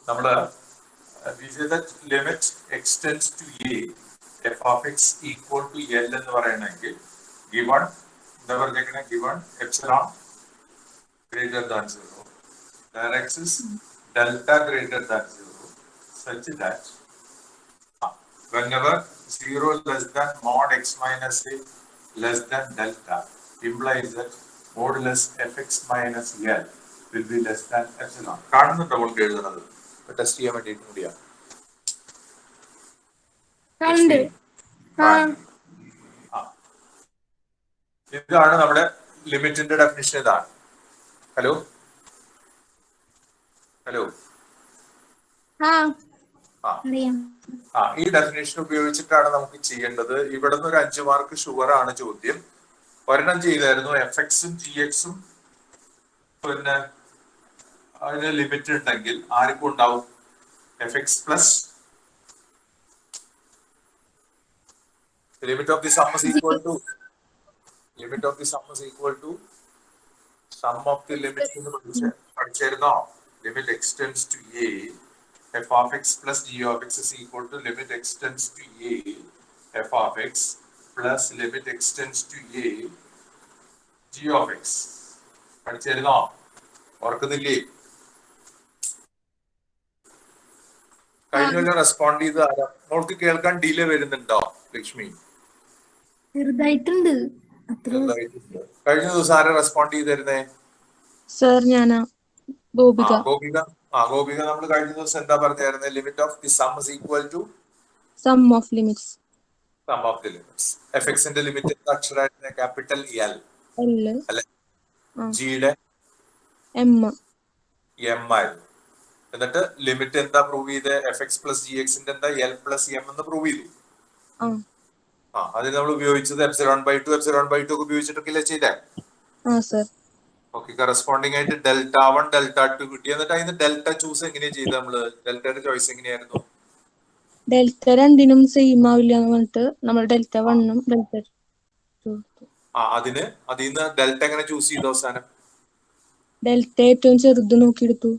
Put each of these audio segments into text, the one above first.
നമ്മള് we say that limit extends to a f of x equal to L എന്ന് പറയണമെങ്കിൽ given എന്താ പറഞ്ഞേക്കണേ given epsilon greater than 0 where x is delta greater than 0 such that whenever 0 less than mod x minus a less than delta implies that modulus fx minus L will be less than epsilon. കാണുന്നുണ്ടോ നമുക്ക് എഴുതുന്നത്? Test ചെയ്യാൻ വേണ്ടിയിട്ട് കൂടിയാണ്. ഇതാണ് നമ്മുടെ ലിമിറ്റിന്റെ definition. ഇതാണ്. ഹലോ ഹലോ ഈ ഡെഫിനേഷൻ ഉപയോഗിച്ചിട്ടാണ് നമുക്ക് ചെയ്യേണ്ടത്. ഇവിടെ നിന്ന് ഒരു 5 മാർക്ക് ഷുവർ ആണ് ചോദ്യം. ഒരെണ്ണം ചെയ്തായിരുന്നു എഫ് എക്സും ജി എക്സും പിന്നെ അതിന് ലിമിറ്റ് ഉണ്ടെങ്കിൽ ആർക്കും ഉണ്ടാവും F X plus limit of the sum is equal to sum of the limits എന്ന് പഠിച്ചിരുന്നോ? limit extends to a f of x plus g of x is equal to limit extends to a f of x plus limit extends to a g of x. പഠിച്ചിരുന്നോ? ഓർക്കുന്നില്ലേ? കഴിഞ്ഞ respond ചെയ്ത് ആരാ? മോൾക്ക് കേൾക്കാൻ delay വരുന്നുണ്ടോ ലക്ഷ്മി? കഴിഞ്ഞ ദിവസം ആരാ റെസ്പോണ്ട് ചെയ്തിരുന്നേ? സർ ഞാനാ, ഗോപിക. ഗോപിക നമ്മൾ കഴിഞ്ഞ ദിവസം എന്താ പറഞ്ഞായിരുന്നേ? Limit of the sum is equal to sum of limits. F എക്സിന്റെ ലിമിറ്റ് അക്ഷരായിരുന്നു ക്യാപിറ്റൽ എൽ അല്ലെ? ജിയുടെ എം ആയിരുന്നു. എന്നിട്ട് ലിമിറ്റ് എന്താ പ്രൂവ് ചെയ്ത്? എഫ് എക്സ് പ്ലസ് ജി എക്സിന്റെ എന്താ എൽ പ്ലസ് എം എന്ന് പ്രൂവ് ചെയ്തു. അതിന് നമ്മൾ ഉപയോഗിച്ചത് എപ്സിലോൺ ബൈ ടു ഒക്കെ ഉപയോഗിച്ചിട്ടൊക്കെ ചെയ്തേ. ഓക്കെ, കറസ്പോണ്ടിങ് ആയിട്ട് ഡെൽറ്റ 1 ഡെൽറ്റ 2 കിട്ടി. എന്നിട്ട് അതിന് ഡെൽറ്റ ചൂസ് എങ്ങനെയാ ചെയ്തത്? നമ്മള് ഡെൽറ്റയുടെ ചോയ്സ് എങ്ങനെയായിരുന്നു? ഡെൽറ്റ രണ്ടിനും സെയിം ആവില്ല എന്ന് പറഞ്ഞിട്ട് നമ്മൾ ഡെൽറ്റ 1ഉം ഡെൽറ്റ അതിന്ന് ഡെൽറ്റ എങ്ങനെ ചൂസ് ചെയ്തു? അവസാനം ഡെൽറ്റ ഏറ്റവും ചെറുത് നോക്കിയെടുത്തു.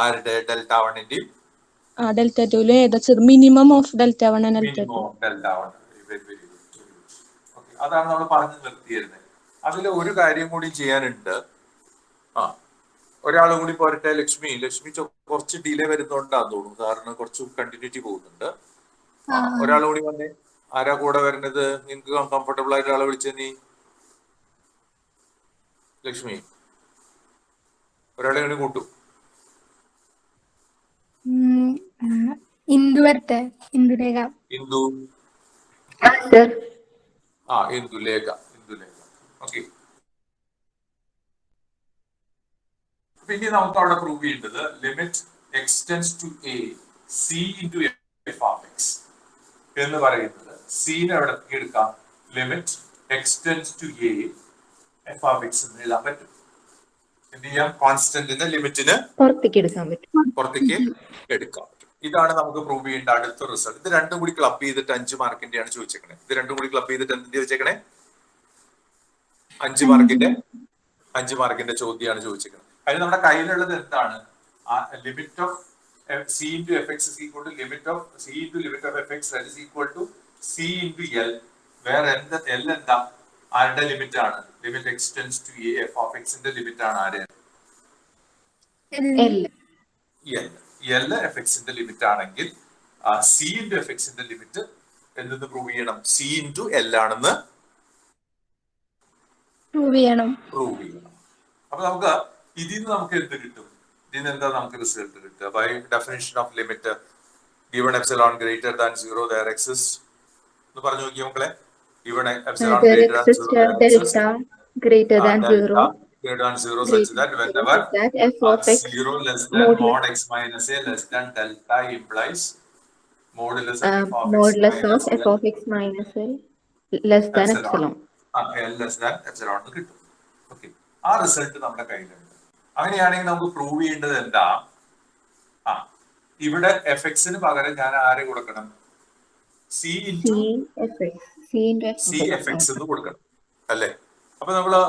ആരുടെ? ഡെൽറ്റ 1ന്റെയും ഡെൽറ്റ 2 ഏതാ ചെറുത്? Minimum of delta 1 and delta 2. അതാണ് നമ്മൾ പറഞ്ഞു നിർത്തിയിരുന്നത്. അതിൽ ഒരു കാര്യം കൂടി ചെയ്യാനുണ്ട്. ഒരാളും കൂടി പോരട്ടെ. ലക്ഷ്മി കുറച്ച് ഡിലേ വരുന്നോണ്ടാന്ന് തോന്നുന്നു, കാരണം കുറച്ച് കണ്ടിന്യൂറ്റി പോകുന്നുണ്ട്. ഒരാളും കൂടി വന്നേ. ആരാ കൂടെ വരുന്നത്? നിനക്ക് കംഫർട്ടബിൾ ആയിട്ട് ആളെ വിളിച്ചേ. നീ ലക്ഷ്മി ഒരാളെ കൂടി കൂട്ടു. ഇന്ദുലേഖ. ഓക്കെ, പിന്നെ നമുക്ക് അവിടെ പ്രൂവ് ചെയ്യേണ്ടത് limit x tends to a c into f of x എന്ന് പറയുന്നത് സീനെ എവിടെ എടുക്കാം? Limit x tends to a f of x എന്ന് എഴുതാൻ പറ്റും. എന്ത് ചെയ്യാം? കോൺസ്റ്റന്റിന്റെ ലിമിറ്റിന് പുറത്തേക്ക് എടുക്കാൻ പറ്റും. ഇതാണ് നമുക്ക് പ്രൂവ് ചെയ്യേണ്ട അടുത്ത റിസൾട്ട്. ഇത് രണ്ടും കൂടി ക്ലബ് ചെയ്തിട്ട് 5 മാർക്കിന്റെയാണ് ചോദിച്ചേക്കണേ. ഇത് രണ്ടും കൂടി ക്ലബ് ചെയ്തിട്ട് എന്തിന്റെ ചോദിച്ചേക്കണേ? 5 മാർക്കിന്റെ ചോദ്യമാണ് ചോദിച്ചേക്കുന്നത്. അതിന് നമ്മുടെ കയ്യിലുള്ളത് എന്താണ്? Limit of c into F x is equal to limit of c into limit of f x that is equal to c into l. വേറെ എൽ എന്താ? ആരുടെ ലിമിറ്റ് ആണ്? Limit x tends to a f of എക്സിന്റെ limit ആണ് ആര്? L f എക്സിന്റെ limit ആണെങ്കിൽ c into f എക്സിന്റെ ലിമിറ്റ് എന്തെന്ന് പ്രൂവ് ചെയ്യണം? സി ഇൻറ്റു എൽ ആണെന്ന് പ്രൂവ് ചെയ്യണം. അപ്പൊ നമുക്ക് ഇതിൽ നിന്ന് നമുക്ക് എന്ത് കിട്ടും? ഇതിന് എന്താ നമുക്ക് റിസൾട്ട് കിട്ടുക? By definition of limit given epsilon greater than 0 there exists എന്ന് പറഞ്ഞു നോക്കിയേ മക്കളെ. given epsilon greater than 0 delta greater than 0 such that whenever f of x 0 less than mod x minus a less than delta implies modulus of f of x minus a less than epsilon less than epsilon എന്ന് കിട്ടും. Okay, ആ result നമ്മുടെ കയ്യിലുണ്ട്. അങ്ങനെയാണെങ്കിൽ നമുക്ക് prove ചെയ്യേണ്ടത് എന്താ? ഇവിടെ എഫ് എക്സിന് പകരം ഞാൻ ആരെ കൊടുക്കണം? സി എഫ് എക്സ് എന്ന് കൊടുക്കണം അല്ലെ? അപ്പൊ നമ്മള്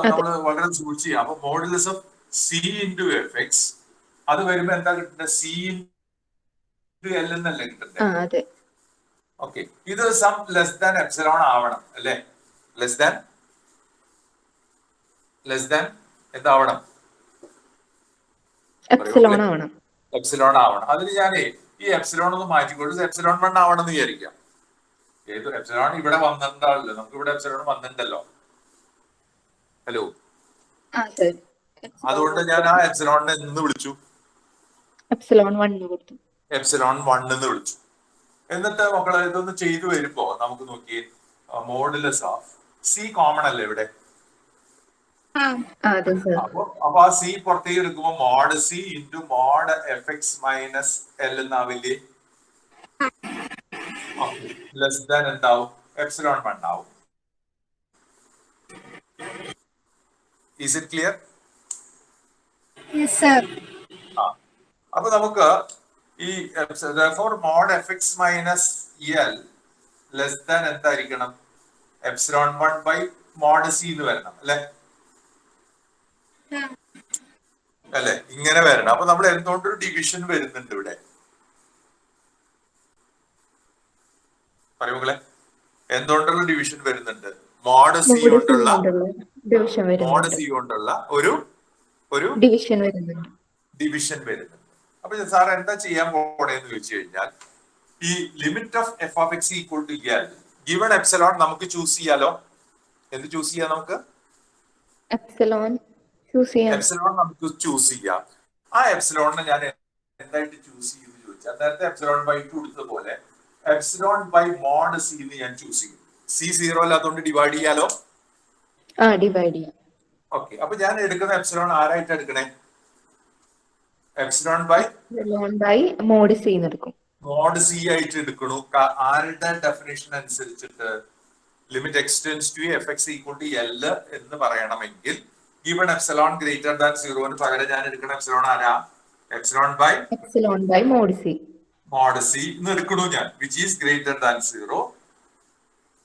വളരെ സൂക്ഷിച്ച് ചെയ്യാം. അപ്പൊ modulus of c into F X അത് വരുമ്പോ എന്താ കിട്ടുന്നത്? സി ഇൻറ്റു എൽ എന്നല്ലേ കിട്ടണ്ടേ? അതെ. ഓക്കെ, ഇത് സം ലെസ് ദാൻ എപ്സിലോൺ ആവണം അല്ലേ? ലെസ് ദാൻ എന്താവണം? എപ്സിലോൺ ആവണം. എപ്സിലോൺ ആവണം. അതിന് ഞാനേ ഈ എപ്സിലോൺ ഒന്ന് മാറ്റിക്കൊണ്ട് എപ്സിലോൺ 1 ആവണം എന്ന് വിചാരിക്കാം. ഏത് എപ്സിലോൺ ഇവിടെ വന്നിട്ടുണ്ടല്ലോ, നമുക്ക് ഇവിടെ എപ്സിലോൺ വന്നിട്ടുണ്ടല്ലോ. ഹലോ, അതുകൊണ്ട് ഞാൻ ആ എപ്സിലോണിനെ എന്ന് വിളിച്ചു? എപ്സിലോൺ 1 കൊടുത്തു. എപ്സിലോൺ 1 എന്ന് വിളിച്ചു. എന്നിട്ട് മക്കളെ ഇതൊന്ന് ചെയ്തു വരുമ്പോ നമുക്ക് നോക്കി മോഡുലസ് ഓഫ് സി കോമൺ അല്ലേ ഇവിടെ? അപ്പൊ ആ സി പുറത്തേക്ക് എടുക്കുമ്പോ mod C into mod F X minus L എന്നാവില്ലേ? ലെസ് ദാൻ എന്താവും? എപ്സിലോൺ 1 ആവും. Is it clear? അപ്പൊ നമുക്ക് ഈ mod F X minus L less than എന്തായിരിക്കണം? എപ്സിലോൺ 1 ബൈ മോഡ് സി എന്ന് വരണം അല്ലെ? അല്ലെ, ഇങ്ങനെ വരണം. അപ്പൊ നമ്മൾ എന്തുകൊണ്ടൊരു ഡിവിഷൻ വരുന്നുണ്ട് ഇവിടെ? പറയുമക്കളെ, എന്തുകൊണ്ടുള്ള ഡിവിഷൻ വരുന്നുണ്ട്? മോഡ് സി കൊണ്ടുള്ള ഒരു ഡിവിഷൻ വരുന്നുണ്ട്. അപ്പൊ സാർ എന്താ ചെയ്യാൻ പോണേന്ന് ചോദിച്ചു കഴിഞ്ഞാൽ, ഈ limit of f of x equal to l given epsilon നമുക്ക് ചൂസ് ചെയ്യാലോ. എന്ത് ചൂസ് ചെയ്യാം? നമുക്ക് എപ്സിലോൺ നമുക്ക് ചൂസ് ചെയ്യാം. ആ എപ്സിലോണിനെ ഞാൻ എന്തായിട്ട് ചൂസ് ചെയ്യുമെന്ന് ചോദിച്ചാൽ, നേരത്തെ എപ്സിലോൺ ബൈ 2 എടുത്തതുപോലെ എപ്സിലോൺ ബൈ മോഡ് സി എന്ന് ഞാൻ ചൂസ് ചെയ്യും. സി 0 അല്ലാത്തതുകൊണ്ട് ഡിവൈഡ് ചെയ്യാലോ. ഡിവൈഡ് ചെയ്യാം. ഓക്കെ, അപ്പൊ ഞാൻ എടുക്കുന്ന എപ്സിലോൺ ആരായിട്ട് എടുക്കണേ? എപ്സിലോൺ ബൈ മോഡ് സി എടുക്കും. മോഡ് സി ആയിട്ട് എടുക്കണു. ആരുടെ ഡെഫിനേഷൻ അനുസരിച്ചിട്ട്? Limit X tends to f X equal to l എന്ന് പറയണമെങ്കിൽ ഗിവൺ എപ്സിലോൺ ഗ്രേറ്റർ ദാൻ 0 പകരം ഞാൻ എടുക്കുന്ന എപ്സിലോൺ ആരാ? എപ്സിലോൺ ബൈ മോഡ് സി എന്ന് എടുക്കണു ഞാൻ, which is greater than 0,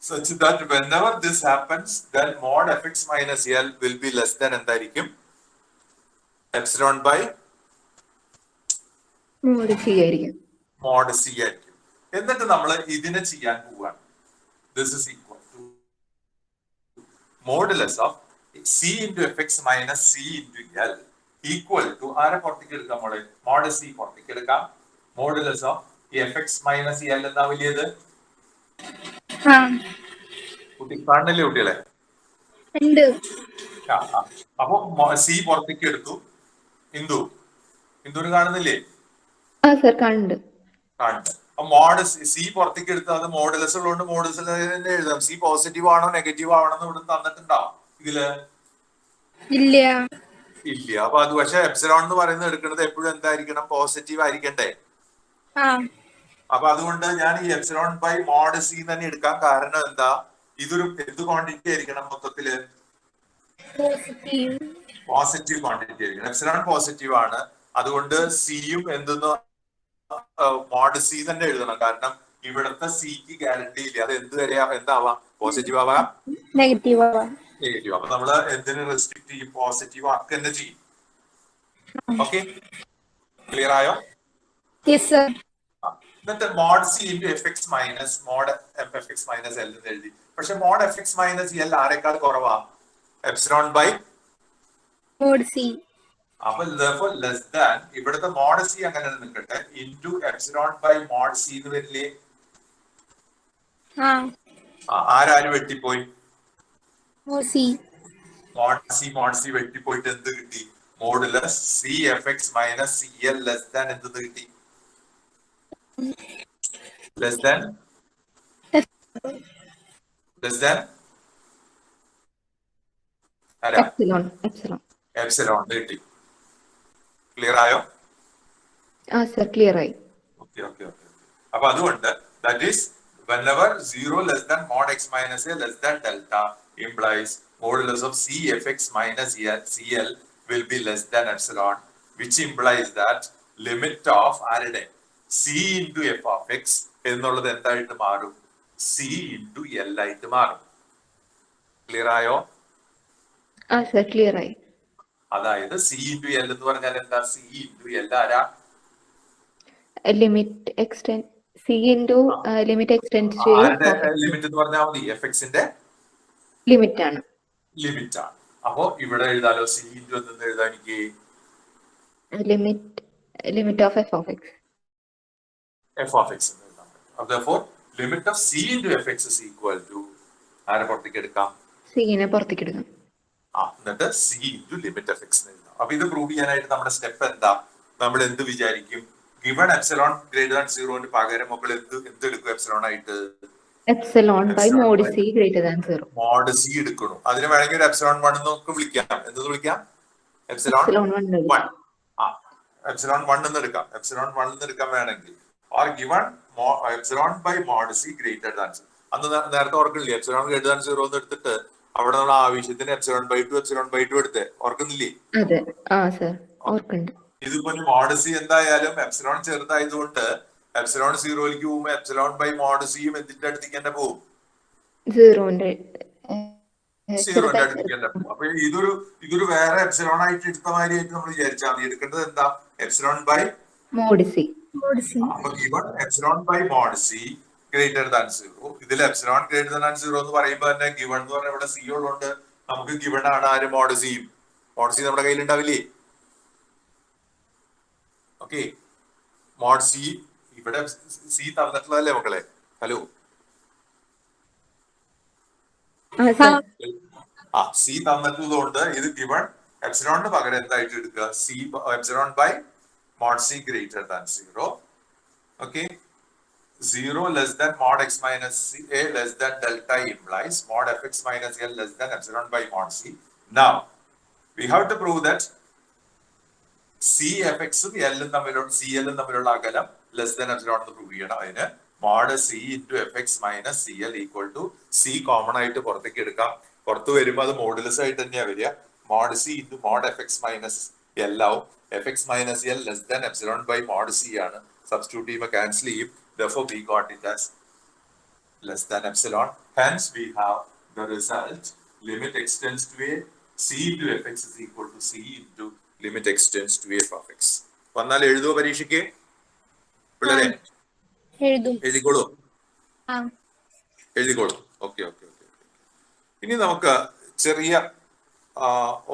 such that whenever this happens then mod fx minus l will be less than എന്തായിരിക്കും? Epsilon by mod C ആയിരിക്കും. എന്നിട്ട് നമ്മൾ ഇതിനെ ചെയ്യാൻ പോവുകയാണ്. This is equal to modulus of c into fx minus c into l equal to ആരെ പുറത്തേക്ക് എടുക്കാം? മോഡ് സി പുറത്തേക്ക് എടുക്കാം. Modulus of f X minus L എന്നാ വലിയത്? കുട്ടി കാണില്ലേ കുട്ടികളെ? അപ്പൊ സി പുറത്തേക്ക് എടുത്തു. ഇന്ദുന് കാണുന്നില്ലേ? കാണുന്നുണ്ട്. മോഡ് സി പുറത്തേക്ക് എടുത്ത് അത് മോഡുലസ് ഉള്ളതുകൊണ്ട് മോഡുലസ് തന്നെ എഴുതാം. സി പോസിറ്റീവ് ആണോ നെഗറ്റീവ് ആണോ എന്ന് ഇവിടെ തന്നിട്ടുണ്ടാവും ഇതില്? ഇല്ല. അപ്പൊ അത് പക്ഷെ എപ്സിലോൺ എന്ന് പറയുന്നത് എടുക്കുന്നത് എപ്പോഴും എന്തായിരിക്കണം? പോസിറ്റീവ് ആയിരിക്കണ്ടേ? അപ്പൊ അതുകൊണ്ട് ഞാൻ ഈ എപ്സിലോൺ ബൈ മോഡ് സി തന്നെ എടുക്കാൻ കാരണം എന്താ? ഇതൊരു എന്ത് ക്വാണ്ടിറ്റി ആയിരിക്കണം? മൊത്തത്തില് പോസിറ്റീവ് ക്വാണ്ടിറ്റി ആയിരിക്കണം. എപ്സിലോൺ പോസിറ്റീവ് ആണ്, അതുകൊണ്ട് സിയും എന്തെന്ന് മോഡ് സി തന്നെ എഴുതണം. കാരണം ഇവിടത്തെ സിക്ക് ഗ്യാരണ്ടി ഇല്ല, അത് എന്ത് വരെ എന്താവാം? പോസിറ്റീവ് ആവാം, നെഗറ്റീവ് ആവാം. അപ്പൊ നമ്മള് എന്തിനു റെസ്ട്രിക്ട് ചെയ്യും? പോസിറ്റീവ് ആക്കുക തന്നെ ചെയ്യും. ഓക്കെ, ക്ലിയർ ആയോ? എന്നിട്ട് mod C into F X minus mod F X minus L എന്ന് എഴുതി. പക്ഷെ mod F X minus L ആരെക്കാൾ കുറവാ? Epsilon by mod C. അപ്പൊ ലെസ് ദാൻ ഇവിടുത്തെ മോഡ് സി അങ്ങനെ നിൽക്കട്ടെ, into epsilon by mod C എന്ന് വരില്ലേ? ആരാരും വെട്ടിപ്പോയി? മോഡ് സി വെട്ടിപ്പോയിട്ട് എന്ത് കിട്ടി? Modulus C F X minus C L less than എന്തെന്ന് കിട്ടി? Less than എപ്സിലോൺ കിട്ടി. ക്ലിയർ ആയോ? ക്ലിയർ ആയി. ഓക്കെ. അപ്പൊ അതുകൊണ്ട് that is whenever 0 less than mod x minus a less than delta implies modulus of c fx minus cl will be less than epsilon, which implies that limit of ആരുടെ c into f of x എന്നുള്ളത് എന്തായിട്ട് മാറും? c into l ആയിട്ട് മാറും. Clear ആയോ? Clear ആയി. അതായത് c into l എന്ന് പറഞ്ഞാൽ എന്താ? c into l ആരാ? Limit x tend c into limit x tend to ആരുടെ ലിമിറ്റ് എന്ന് പറഞ്ഞാൽ മതി, എഫ്എക്സിന്റെ ലിമിറ്റ് ആണ്. ലിമിറ്റ് ആണ്. അപ്പോ ഇവിടെ എഴുതാലോ, സി ഇൻറ്റു എന്ന് എഴുതാൻ എനിക്ക് limit of f of x f of x എന്ന് എഴുതാൻ പറ്റും. അപ്പൊ therefore limit of c into F x is equal to ആരെ പുറത്തേക്ക് എടുക്കാം, സിനെ പുറത്തേക്ക് എടുക്കാം. എന്നിട്ട് c into limit f x എന്ന് എഴുതാം. അപ്പൊ ഇത് പ്രൂവ് ചെയ്യാനായിട്ട് നമ്മുടെ സ്റ്റെപ്പ് എന്താ, നമ്മൾ എന്ത് വിചാരിക്കും, ഗിവൺ എപ്സിലോൺ ഗ്രേറ്റർ ദാൻ 0 പകരം മക്കൾ എന്തെടുക്കും എപ്സിലോൺ ആയിട്ട്, epsilon by mod c greater than 0. Mod c എടുക്കണം. അതിന് വേണമെങ്കിൽ ഒരു എപ്സിലോൺ 1 എന്നൊക്കെ വിളിക്കാം. എന്ത് വിളിക്കാം, എപ്സിലോൺ 1. എപ്സിലോൺ 1 എന്ന് എടുക്കാം, എപ്സിലോൺ 1 എന്ന് എടുക്കാൻ വേണമെങ്കിൽ, or given epsilon by mod c greater than 0. അന്ന് നേരത്തെ ഓർക്കുന്നില്ലേ, എപ്സിലോൺ ഗ്രേറ്റർ ദാൻ 0 എന്ന് എടുത്തിട്ട് അവിടെ നമ്മൾ ആവശ്യത്തിന് എപ്സിലോൺ ബൈ 2 എടുത്തേ, ഓർക്കുന്നില്ലേ? അതെ, സർ ഓർക്കുന്നുണ്ട്. ഇതിപ്പോ മോഡ് സി എന്തായാലും എപ്സിലോൺ ചെറുതായതുകൊണ്ട് എപ്സിലോൺ 0ലേക്ക് പോകുമ്പോ എപ്സിലോൺ ബൈ മോഡ് സിയും എന്തിന്റെ അടുത്തേക്ക് തന്നെ പോകും, 0ന്റെ അടുത്തേക്ക് തന്നെ പോകും. അപ്പൊ ഇതൊരു വേറെ എപ്സിലോൺ ആയിട്ട് എടുത്ത മാതിരിയായിട്ട് നമ്മൾ വിചാരിച്ചാൽ മതി. എടുക്കേണ്ടത് എന്താ, എപ്സിലോൺ ബൈ മോഡ് സി. അപ്പൊ given epsilon by mod c greater than 0. ഇതിൽ എപ്സിലോൺ ഗ്രേറ്റർ ദാൻ 0 എന്ന് പറയുമ്പോൾ തന്നെ ഗിവൺ എന്ന് പറഞ്ഞാൽ ഇവിടെ സി ഉള്ളതുകൊണ്ട് നമുക്ക് ഗിവൺ ആണ് ആര്, മോഡ് സിയും. മോഡ് സി നമ്മുടെ കയ്യിൽ ഉണ്ടാവില്ലേ? ഓക്കെ, മോഡ് സി ഇവിടെ സി തന്നിട്ടുള്ളതല്ലേ മക്കളെ? ഹലോ, സി തന്നിട്ടുള്ളതുകൊണ്ട് ഇത് ഗിവൺ എപ്സിലോണിന് പകരം എന്തായിട്ട് എടുക്കുക, c epsilon by mod c greater than 0. Okay, 0 less than mod x minus a less than delta implies mod fx minus l less than epsilon by mod c. Now we have to prove that c fx ഉം l ഉം തമ്മിലുള്ള cl ഉം തമ്മിലുള്ള അകലം less than epsilon എന്ന് prove ചെയ്യണം. അതിന് mod c into fx minus cl equal to c common ആയിട്ട് പുറത്തേക്ക് എടുക്കാം. പുറത്ത് വരുമ്പോൾ അത് മോഡുലസ് ആയിട്ട് തന്നെയാ വരിക. mod c into mod fx minus l ആവും. fx minus l less than epsilon by mod c ആണ്. സബ്സ്റ്റിറ്റ്യൂട്ട് ചെയ്യുമ്പോൾ ക്യാൻസൽ ചെയ്യും. Therefore, we got it as less than epsilon. Hence, we have the result limit x tends to a, c into fx is equal to c into limit x tends to a f of x. വന്നാൽ എഴുതുവോ പരീക്ഷയ്ക്ക് പിള്ളേരെ? എഴുതിക്കോളൂ, എഴുതിക്കോളൂ. Okay okay okay. ഇനി നമുക്ക് ചെറിയ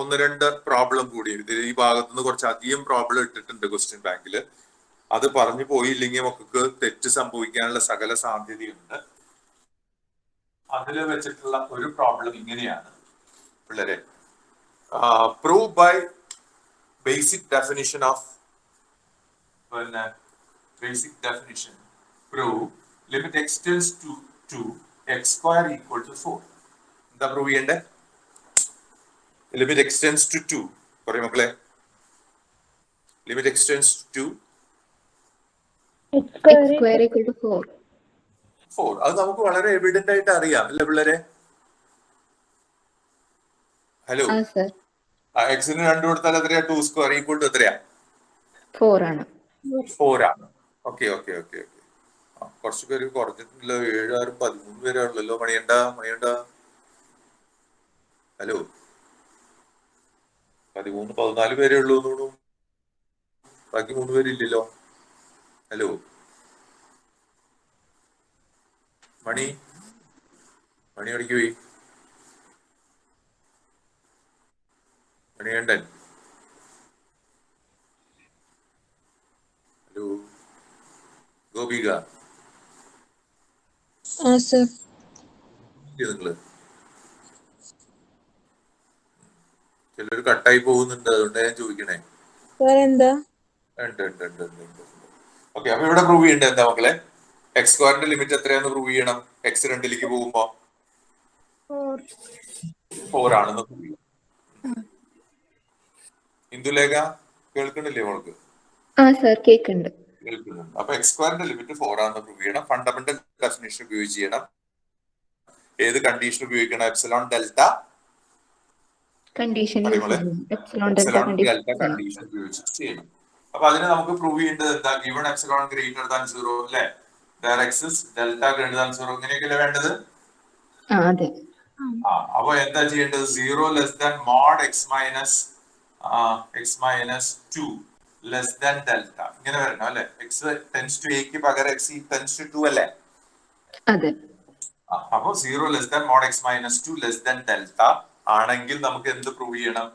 1-2 problem കൂടി ഈ ഭാഗത്തുനിന്ന് കുറച്ച് അധികം പ്രോബ്ലം ഇട്ടിട്ടുണ്ട് ക്വസ്റ്റ്യൻ ബാങ്കിൽ. അത് പറഞ്ഞു പോയില്ലെങ്കിൽ നമുക്ക് തെറ്റ് സംഭവിക്കാനുള്ള സകല സാധ്യതയുണ്ട്. അതിൽ വെച്ചിട്ടുള്ള ഒരു പ്രോബ്ലം ഇങ്ങനെയാണ് പിള്ളേരെ, prove by basic definition of basic definition prove limit X tends to x square equal to 4. എന്താ പ്രൂവ് ചെയ്യണ്ടേ? ലിമിറ്റ് എക്സ് ടെൻസ് ടു 2 പറയും മക്കളെ. Limit X tends to x square equal to 4. അത് നമുക്ക് വളരെ എവിഡന്റ് ആയിട്ട് അറിയാം അല്ലെ പിള്ളേരെ? ഹലോ, എക്സിന് 2 കൊടുത്താൽ എത്രയാ? 2 സ്ക്വയർ ഈക്വൽ ടു എത്രയാ? 4 ആണ്. Okay okay okay okay. കുറച്ച് പേര് കുറഞ്ഞിട്ടില്ല. 7, 6, 13 പേരാണല്ലോ. മണിയണ്ട. ഹലോ, 13, 14 പേരേ ഉള്ളൂ തോന്നുന്നു. ബാക്കി 3 പേരില്ലല്ലോ. ഹലോ, മണി അടിക്ക് പോയി. മണികണ്ഠൻ, ഹലോ, ഗോപിക, നിങ്ങള് ചിലർ കട്ടായി പോകുന്നുണ്ട്, അതുകൊണ്ട് ഞാൻ ചോദിക്കണേ. ഓക്കെ, അപ്പൊ ഇവിടെ പ്രൂവ് ചെയ്യേണ്ടത് എന്താ മക്കളെ? എക്സ് സ്ക്വയറിന്റെ ലിമിറ്റ് എത്രയാന്ന് പ്രൂവ് ചെയ്യണം. എക്സ് 2ലേക്ക് പോകുമ്പോ 4 ആണെന്ന് പ്രൂവ് ചെയ്യണം. ഇന്ദുലേഖ കേൾക്കണില്ലേ മോൾക്ക്? കേൾക്കുന്നുണ്ട്. അപ്പൊ എക്സ് സ്ക്വയറിന്റെ ലിമിറ്റ് 4 ആണെന്ന് പ്രൂവ് ചെയ്യണം. ഫണ്ടമെന്റൽ ഡെഫിനിഷൻ ഉപയോഗിച്ച് ചെയ്യണം. ഏത് കണ്ടീഷൻ ഉപയോഗിക്കണം? എപ്സിലോൺ ഡെൽറ്റ കണ്ടീഷൻ ഉപയോഗിച്ച് ചെയ്യണം. അപ്പൊ അതിന് നമുക്ക് പ്രൂവ് ചെയ്യേണ്ടത് എന്താ? ഗിവൺ എപ്സിലോൺ ഗ്രേറ്റർ ദാൻ 0 അല്ലെ, എക്സിസ് ഡെൽറ്റ ഗ്രേറ്റർ ദാൻ 0 ഇങ്ങനെയൊക്കെയല്ലേ വേണ്ടത്? അപ്പൊ എന്താ ചെയ്യേണ്ടത്? 0 less than mod X minus 2 less than delta ഇങ്ങനെ വരണം അല്ലെ. എക്സ് ടെൻസ് ടു എക്ക് പകരം എക്സ് ടെൻസ് ടു 2 അല്ലേ. അതെ. അപ്പൊ 0 less than mod X minus 2 less than delta ആണെങ്കിൽ നമുക്ക് എന്ത് പ്രൂവ് ചെയ്യണം?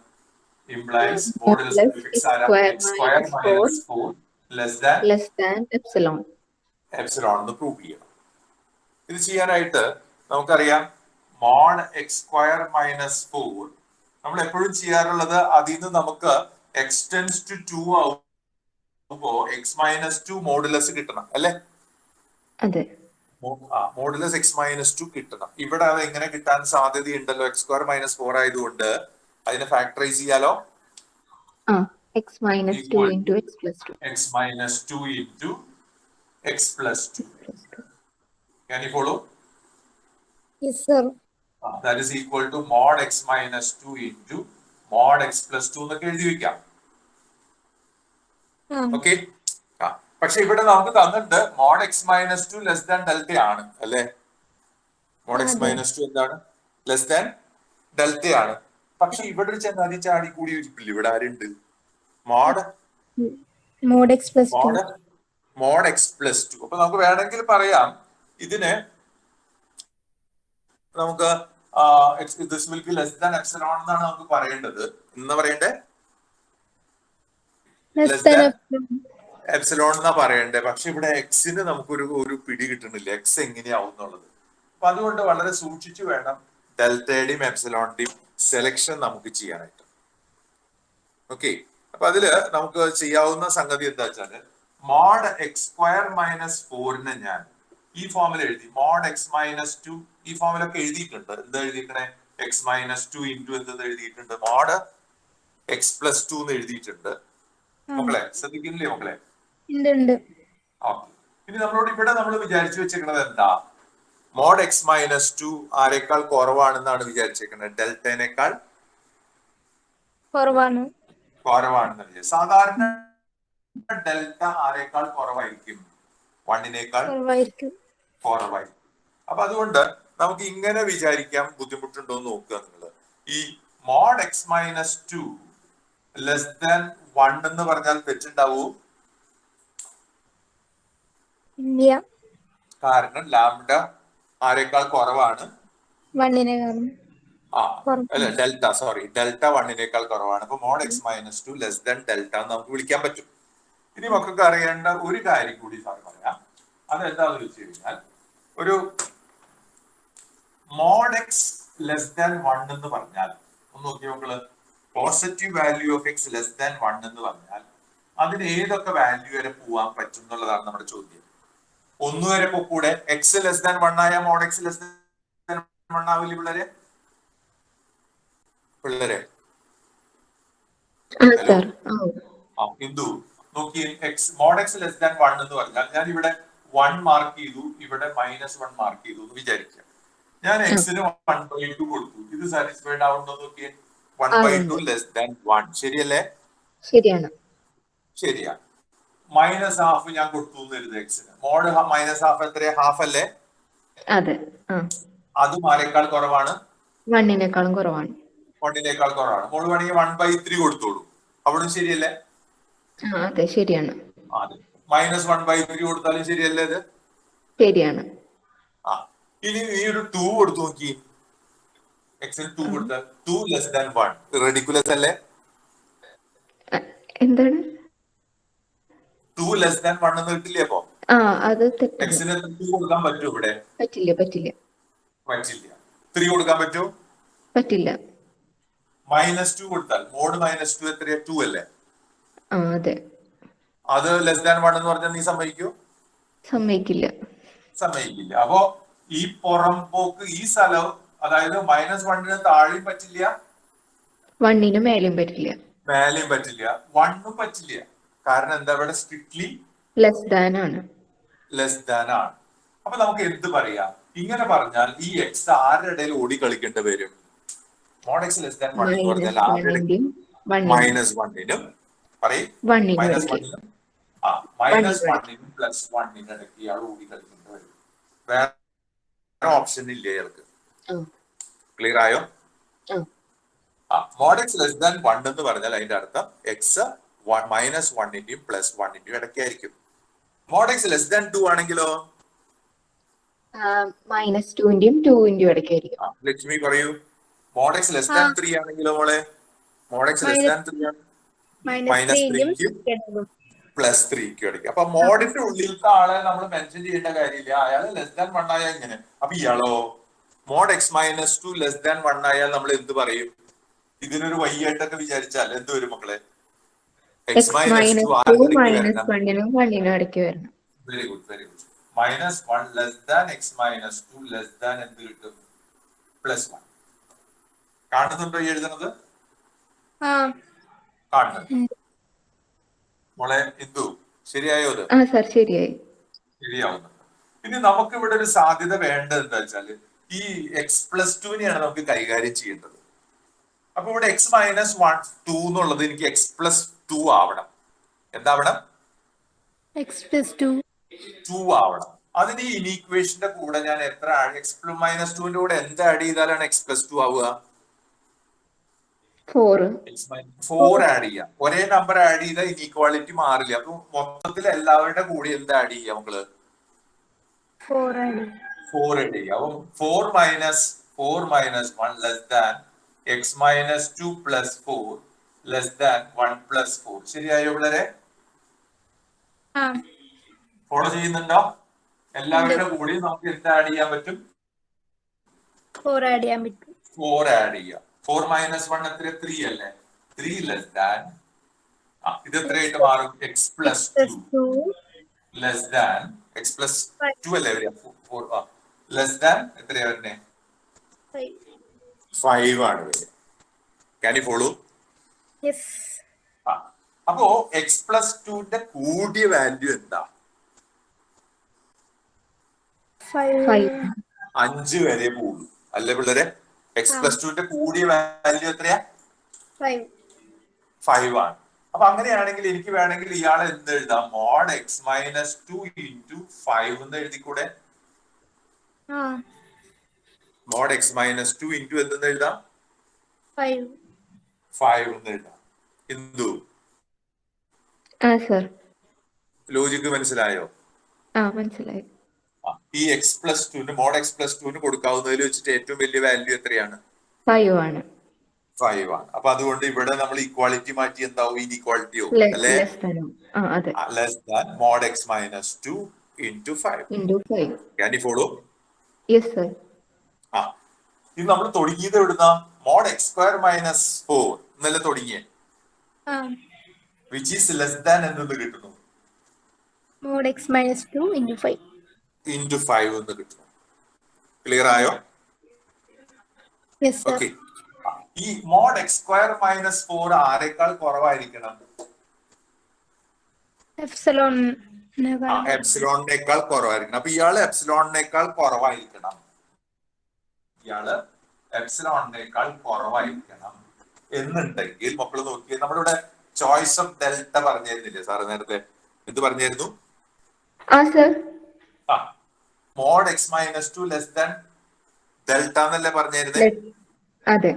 Implies modulus of X square minus 4 less than epsilon എന്ന് പ്രൂവ് ചെയ്യണം. ഇത് ചെയ്യാനായിട്ട് നമുക്കറിയാം മോഡ് എക്സ് സ്ക്വയർ മൈനസ് 4 നമ്മൾ എപ്പോഴും ചെയ്യാറുള്ളത് അതിൽ നിന്ന് നമുക്ക് എക്സ് ടെൻസ് ടു 2 ആവുമ്പോ എക്സ് മൈനസ് 2 മോഡുലസ് കിട്ടണം അല്ലെ. അതെ. മോഡുലസ് എക്സ് മൈനസ് 2 കിട്ടണം. ഇവിടെ അത് എങ്ങനെ കിട്ടാൻ സാധ്യതയുണ്ടല്ലോ? എക്സ് സ്ക്വയർ മൈനസ് 4 ആയതുകൊണ്ട് അതിനെ ഫാക്ടറൈസ് ചെയ്യാലോ. X minus 2 into X plus 2. X minus 2 into X plus 2. Can you follow? Yes, sir. That is equal to mod x minus 2 into mod x plus 2 എന്നൊക്കെ എഴുതി വെക്കാം. ഓക്കെ. പക്ഷെ ഇവിടെ നമുക്ക് തന്നിട്ടുണ്ട് mod X minus 2 less than delta ആണ് അല്ലെ. Mode X minus 2 എന്താണ്? ലെസ് ദാൻ ഡെൽറ്റ ആണ്. പക്ഷെ ഇവിടെ ഒരു ചങ്ങാതി ചാടി കൂടി ഇരിപ്പില്ല. ഇവിടെ ആരുണ്ട്? Mod x plus 2. അപ്പൊ നമുക്ക് വേണമെങ്കിൽ പറയാം ഇതിന് നമുക്ക് this will be less than epsilon എന്നാണ് നമുക്ക് പറയേണ്ടത്. എന്താ പറയണ്ടേ? ലെസ് ദാൻ എപ്സിലോൺ എന്നാ പറയണ്ടേ. പക്ഷെ ഇവിടെ എക്സിന് നമുക്കൊരു പിടി കിട്ടുന്നില്ല, എക്സ് എങ്ങനെയാവും എന്നുള്ളത്. അപ്പൊ അതുകൊണ്ട് വളരെ സൂക്ഷിച്ചു വേണം ഡെൽറ്റയുടെയും എപ്സിലോണിന്റെയും സെലക്ഷൻ നമുക്ക് ചെയ്യാനായിട്ട്. ഓക്കെ. അപ്പൊ അതില് നമുക്ക് ചെയ്യാവുന്ന സംഗതി എന്താ വെച്ചാല് മോഡ് എക്സ് സ്ക്വയർ മൈനസ് 4 ഞാൻ ഈ ഫോമിൽ എഴുതി. മോഡ് എക്സ് മൈനസ് 2 ഈ ഫോമിലൊക്കെ എഴുതിയിട്ടുണ്ട്. എന്താ എഴുതിയിരിക്കണേ? എക്സ് മൈനസ് 2 ഇൻറ്റു എന്ത് എഴുതിയിട്ടുണ്ട്? മോഡ് എക്സ് പ്ലസ് 2 എന്ന് എഴുതിയിട്ടുണ്ട്. മക്കളെ ശ്രദ്ധിക്കുന്നില്ലേ മക്കളെ? ഇനി നമ്മളോട് ഇവിടെ നമ്മൾ വിചാരിച്ചു വെച്ചേക്കുന്നത് എന്താ? മോഡ് എക്സ് മൈനസ് 2 ആരെക്കാൾ കുറവാണെന്നാണ് വിചാരിച്ചേക്കുന്നത്. ഡെൽറ്റനേക്കാൾ കുറവാണെന്ന്. സാധാരണ ഡെൽറ്റ ആരെക്കാൾ കുറവായിരിക്കും? 1നേക്കാൾ കുറവായിരിക്കും. അപ്പൊ അതുകൊണ്ട് നമുക്ക് ഇങ്ങനെ വിചാരിക്കാൻ ബുദ്ധിമുട്ടുണ്ടോ എന്ന് നോക്കുക നിങ്ങൾ. ഈ mod X minus 2 less than 1 എന്ന് പറഞ്ഞാൽ തെറ്റുണ്ടാവൂ? കാരണം ലാംഡ ആരെക്കാൾ കുറവാണ്? ഡെൽറ്റ 1നേക്കാൾ കുറവാണ്. അപ്പൊ mod X minus 2 less than delta എന്ന് നമുക്ക് വിളിക്കാൻ പറ്റും. ഇനി മക്കൾക്ക് അറിയേണ്ട ഒരു കാര്യം കൂടി സാർ പറയാം. അതെന്താന്ന് വെച്ച് കഴിഞ്ഞാൽ ഒരു മോഡ് എക്സ് ലെസ് ദാൻ 1 എന്ന് പറഞ്ഞാൽ ഒന്ന് നോക്കി മക്കള്. Positive value of X less than 1 എന്ന് പറഞ്ഞാൽ അതിന് ഏതൊക്കെ വാല്യൂ വരെ പോവാൻ പറ്റും എന്നുള്ളതാണ് നമ്മുടെ ചോദ്യം. 1 വരെ കൂടെ എക്സ് ലെസ് ദാൻ 1 ആയ മോഡ് എക്സ് ലെസ് ദാൻ 1 ആവില്ല പിള്ളേരെ? ഹിന്ദു നോക്കി. X mod X less than 1 എന്ന് പറഞ്ഞാൽ ഞാൻ ഇവിടെ 1 മാർക്ക് ചെയ്തു, ഇവിടെ -1 മാർക്ക് ചെയ്തു എന്ന് വിചാരിക്കാം. ഞാൻ എക്സിന് 1/2 കൊടുത്തു. ഇത് സാറ്റിസ്ഫൈഡ് ആവുണ്ടോ നോക്കിയേ. 1/2 ലെസ് ദാൻ 1 ശരിയല്ലേ? ശരിയാ. -1/2 ഞാൻ കൊടുത്തു എന്ന് കരുത് എക്സിന്. മോഡ് -1/2 എത്രയാ? ഹാഫ് അല്ലേ? അതും ആരെക്കാൾ കുറവാണ്? 1നേക്കാളും കുറവാണ്. 1നേക്കാൾ കുറവാണ്. മോള് വേണമെങ്കിൽ 1/3 കൊടുത്തോളൂ. അവിടെ ശരിയല്ലേ? അതെ ശരിയാണ്. -1/3 കൊടുത്താലും ശരിയല്ലേ? ഇത് ശരിയാണ്. ഇനി ഈ ഒരു 2 കൊടുത്തു നോക്കി. എക്സിന് 2 കൊടുത്താൽ 2 ലെസ് ദാൻ 1 റെഡിക്കുലസ് അല്ലേ? എന്താണ്? 2 ലെസ് ദാൻ 1 എന്ന് കിട്ടില്ലേ? അപ്പൊ എക്സിന് 2 കൊടുക്കാൻ പറ്റുമോ ഇവിടെ? പറ്റില്ല. 3 കൊടുക്കാൻ പറ്റുമോ? പറ്റില്ല. -2 കൊടുത്താൽ മോഡ് -2 എത്രയാ? 2 അല്ലേ? അതെ. അത് ലെസ് ദാൻ 1 എന്ന് പറഞ്ഞാൽ നീ സമ്മതിക്കോ? സമ്മതിക്കില്ല. അപ്പോ ഈ പുറംപോക്ക് ഈ സ്ഥലം അതായത് -1 താഴെയും പറ്റില്ല, 1 മേലെയും പറ്റില്ല. 1 പറ്റില്ല. കാരണം എന്താ? ഇവിടെ സ്ട്രിക്ട്ലി ലെസ് ദാൻ ആണ്. അപ്പൊ നമുക്ക് എന്ത് പറയാം? ഇങ്ങനെ പറഞ്ഞാൽ ഈ എക്സ് ആരുടെ ഇടയിൽ ഓടി കളിക്കേണ്ടി വരും? മോഡ് എക്സ് ലെസ് ദാൻ 1 എന്ന് പറഞ്ഞാൽ -1നും പറയും -1നും +1 ഇടയ്ക്ക് ഇയാൾ ഓടി കളിക്കേണ്ടി വരും. വേറെ ഓപ്ഷൻ ഇല്ല ഇയാൾക്ക്. ക്ലിയർ ആയോ? മോഡ് എക്സ് ലെസ് ദാൻ 1 എന്ന് പറഞ്ഞാൽ അതിന്റെ അർത്ഥം എക്സ് മൈനസ് വണ്ണിന്റെയും പ്ലസ് വണ്ണിന്റെയും ഇടയ്ക്കായിരിക്കും. മോഡ് എക്സ് ലെസ് ദാൻ 2 ആണെങ്കിലോ മൈനസ് ടുവിന്റെയും ടൂവിന്റെയും ഇടയ്ക്കായിരിക്കും. ലക്ഷ്മി പറയൂ. മോഡ് എക്സ് ലെസ് ദാൻ 3 ആണെങ്കിലോ മോളെ? മോഡ് എക്സ് ലെസ് ദാൻ 3 ആണ് മൈനസ് 3ക്കും പ്ലസ് 3ക്കും ഇടയ്ക്ക്. അപ്പൊ മോഡിന്റെ ഉള്ളിലത്തെ ആളെ നമ്മൾ മെൻഷൻ ചെയ്യേണ്ട കാര്യമില്ല. അയാൾ ലെസ് ദാൻ 1 ആയാൽ ഇങ്ങനെ. അപ്പൊ ഇയാളോ mod X minus 2 less than 1 ആയാൽ നമ്മൾ എന്ത് പറയും? ഇതിനൊരു y ആയിട്ടൊക്കെ വിചാരിച്ചാൽ എന്ത് വരും മക്കളെ? എക്സ് മൈനസ് 2 മൈനസ് വണ്ണിനും വണ്ണിനും ഇടയ്ക്ക് വരണം. Very good very good. Minus 1 less than X minus 2 less than എന്ത് കിട്ടും? പ്ലസ് 1. കാണുന്നുണ്ടോ ഈ എഴുതുന്നത്? കാണുന്നുണ്ട് മോളെ? ഇന്ദു ശരിയായോ? അത് സർ ശരിയായി. ശരിയാവുന്നുണ്ട്. ഇനി നമുക്ക് ഇവിടെ ഒരു സാധ്യത വേണ്ടത് എന്താ വെച്ചാല് ഈ എക്സ് പ്ലസ് ടുവിനെയാണ് നമുക്ക് കൈകാര്യം ചെയ്യേണ്ടത്. അപ്പൊ ഇവിടെ എക്സ് മൈനസ് 2 എന്നുള്ളത് എനിക്ക് എക്സ് പ്ലസ് 2 ആവണം. എന്താവണം? എക്സ് പ്ലസ് 2 ആവണം. അതിന് ഈ ഇനീക്വേഷന്റെ കൂടെ ഞാൻ എത്ര എക്സ് മൈനസ് 2ന്റെ കൂടെ എന്ത് ആഡ് ചെയ്താലാണ് എക്സ് പ്ലസ് 2 ആവുക? 4 ആഡ് ചെയ്യാം. ഒരേ നമ്പർ ആഡ് ചെയ്താൽ ഇനീക്വാളിറ്റി മാറില്ല. അപ്പൊ മൊത്തത്തിൽ എല്ലാവരുടെ കൂടി എന്ത് ആഡ് ചെയ്യാം മക്കള്? 4 ആഡ് ചെയ്യാം. അപ്പൊ 4 minus 1 less than X minus 2 plus 4 less than 1 plus 4. ശരിയായോ പിള്ളേരെ? ഫോളോ ചെയ്യുന്നുണ്ടോ? എല്ലാവരുടെ കൂടി നമുക്ക് എന്ത് ആഡ് ചെയ്യാൻ പറ്റും? 4 ആഡ് ചെയ്യാൻ പറ്റും. 4 ആഡ് ചെയ്യാം. 4 മൈനസ് 1 എത്ര? 3 അല്ലേ? 3 ലെസ് ദാൻ ഇത് എത്രയായിട്ട് മാറും? X plus 2 less than X plus 2 അല്ലേ വരിക? 4 ലെസ് ദാൻ എത്രയാ വരുന്നേ? 5 ആണ് വരിക. Can you follow? അപ്പോ എക്സ് പ്ലസ് 2ന്റെ കൂടിയ വാല്യൂ എന്താ? 5 വരെ പോകും അല്ലേ പിള്ളേരെ? എക്സ് പ്ലസ് 2ന്റെ കൂടിയ വാല്യൂ എത്രയാ? 5 ആണ്. അപ്പൊ അങ്ങനെയാണെങ്കിൽ എനിക്ക് വേണമെങ്കിൽ ഇയാളെ എന്ത് എഴുതാം? മോഡ് എക്സ് മൈനസ് 2 ഇൻറ്റു 5 എന്ന് എഴുതിക്കൂടെ? മോഡ് എക്സ് മൈനസ് 2 ഇൻറ്റു എന്തെന്ന് എഴുതാം? 5 എന്ന് എഴുതാം. എന്തു ലോജിക്ക് മനസ്സിലായോ? മനസ്സിലായി. ഈ x plus 2 mod x plus 2 കൊടുക്കാവുന്നതിൽ വെച്ചിട്ട് ഏറ്റവും വലിയ വാല്യൂ എത്രയാണ്? 5 ആണ്. 5 ആണ്. അപ്പൊ അതുകൊണ്ട് ഇവിടെ നമ്മൾ ഇക്വാളിറ്റി മാറ്റി എന്താവും? ഇനീക്വാളിറ്റിയോ അല്ലെ? Less than mod X minus 2 into 5. Can you follow? Yes sir. ഇത് നമ്മൾ തുടങ്ങിയത് എവിടുന്ന? മോഡ് എക്സ് സ്ക്വയർ മൈനസ് 4 എന്നല്ലേ തുടങ്ങിയേ? വിച്ച് ഈസ് ലെസ് ദാൻ എന്തെന്ന് കിട്ടുന്നു? മോഡ് എക്സ് മൈനസ് 2 ഇൻറ്റു 5 എന്ന് കിട്ടുന്നു. ക്ലിയർ ആയോ? ഓക്കെ. ഈ മോഡ് എക്സ് സ്ക്വയർ മൈനസ് 4 ആരെക്കാൾ കുറവായിരിക്കണം? എപ്സിലോണിനേക്കാൾ കുറവായിരിക്കണം. അപ്പൊ ഇയാള് എപ്സിലോണിനേക്കാൾ കുറവായിരിക്കണം. എന്നുണ്ടെങ്കിൽ മക്കൾ നോക്കിയാൽ നമ്മളിവിടെ ചോയ്സ് ഓഫ് ഡെൽറ്റ പറഞ്ഞിരുന്നില്ലേ സാറ് നേരത്തെ? എന്ത് പറഞ്ഞിരുന്നു? Mod X minus 2 less than delta എന്നല്ലേ പറഞ്ഞിരുന്നേ? അതെ.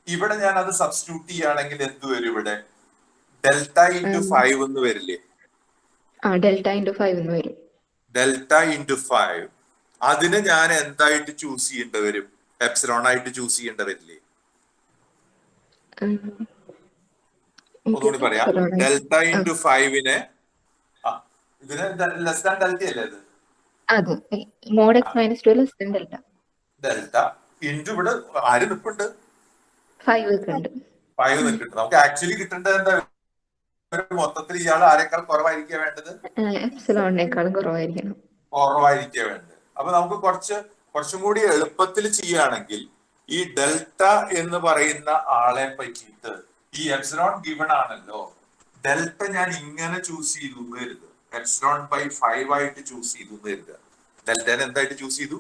ഇവിടെ ഞാൻ അത് സബ്സ്റ്റിറ്റ്യൂട്ട് ചെയ്യുകയാണെങ്കിൽ എന്ത് വരും? ഇവിടെ ഡെൽറ്റ ഇൻറ്റു 5 എന്ന് വരില്ലേ? ഡെൽറ്റ ഇൻറ്റു 5 എന്ന് വരും. ഡെൽറ്റ ഇൻറ്റു 5 അതിന് ഞാൻ എന്തായിട്ട് ചൂസ് ചെയ്യേണ്ടി വരും? എപ്സിലോൺ ആയിട്ട് ചൂസ് ചെയ്യേണ്ടി വരില്ലേ? ഒന്നുകൂടി പറയാം. ഡെൽറ്റ ഇൻറ്റു 5നെ ഇതിന് ലെസ് ദാൻ ഡെൽറ്റ അല്ലേ? അത് mod X minus 2 less than delta. Delta into ഇവിടെ ആര് നിൽപ്പുണ്ട്? 5 നിൽക്കുന്നുണ്ട്. നമുക്ക് ആക്ച്വലി കിട്ടേണ്ടത് എന്താ? മൊത്തത്തിൽ ഇയാൾ ആരെക്കാൾ കുറവായിരിക്കുക വേണ്ടത്? എപ്സിലോണിനേക്കാളും കുറവായിരിക്കണം. വേണ്ടത്. അപ്പൊ നമുക്ക് കുറച്ചും കൂടി എളുപ്പത്തിൽ ചെയ്യുകയാണെങ്കിൽ ഈ ഡെൽറ്റ എന്ന് പറയുന്ന ആളെ പറ്റിയിട്ട് ഈ എപ്സിലോൺ ഗിവൺ ആണല്ലോ, ഡെൽറ്റ ഞാൻ ഇങ്ങനെ ചൂസ് ചെയ്തു എന്ന് കരുതുക. എപ്സിലോൺ ബൈ 5 ആയിട്ട് ചൂസ് ചെയ്തു എന്ന് കരുതുക. ഡെൽറ്റനെ എന്തായിട്ട് ചൂസ് ചെയ്തു?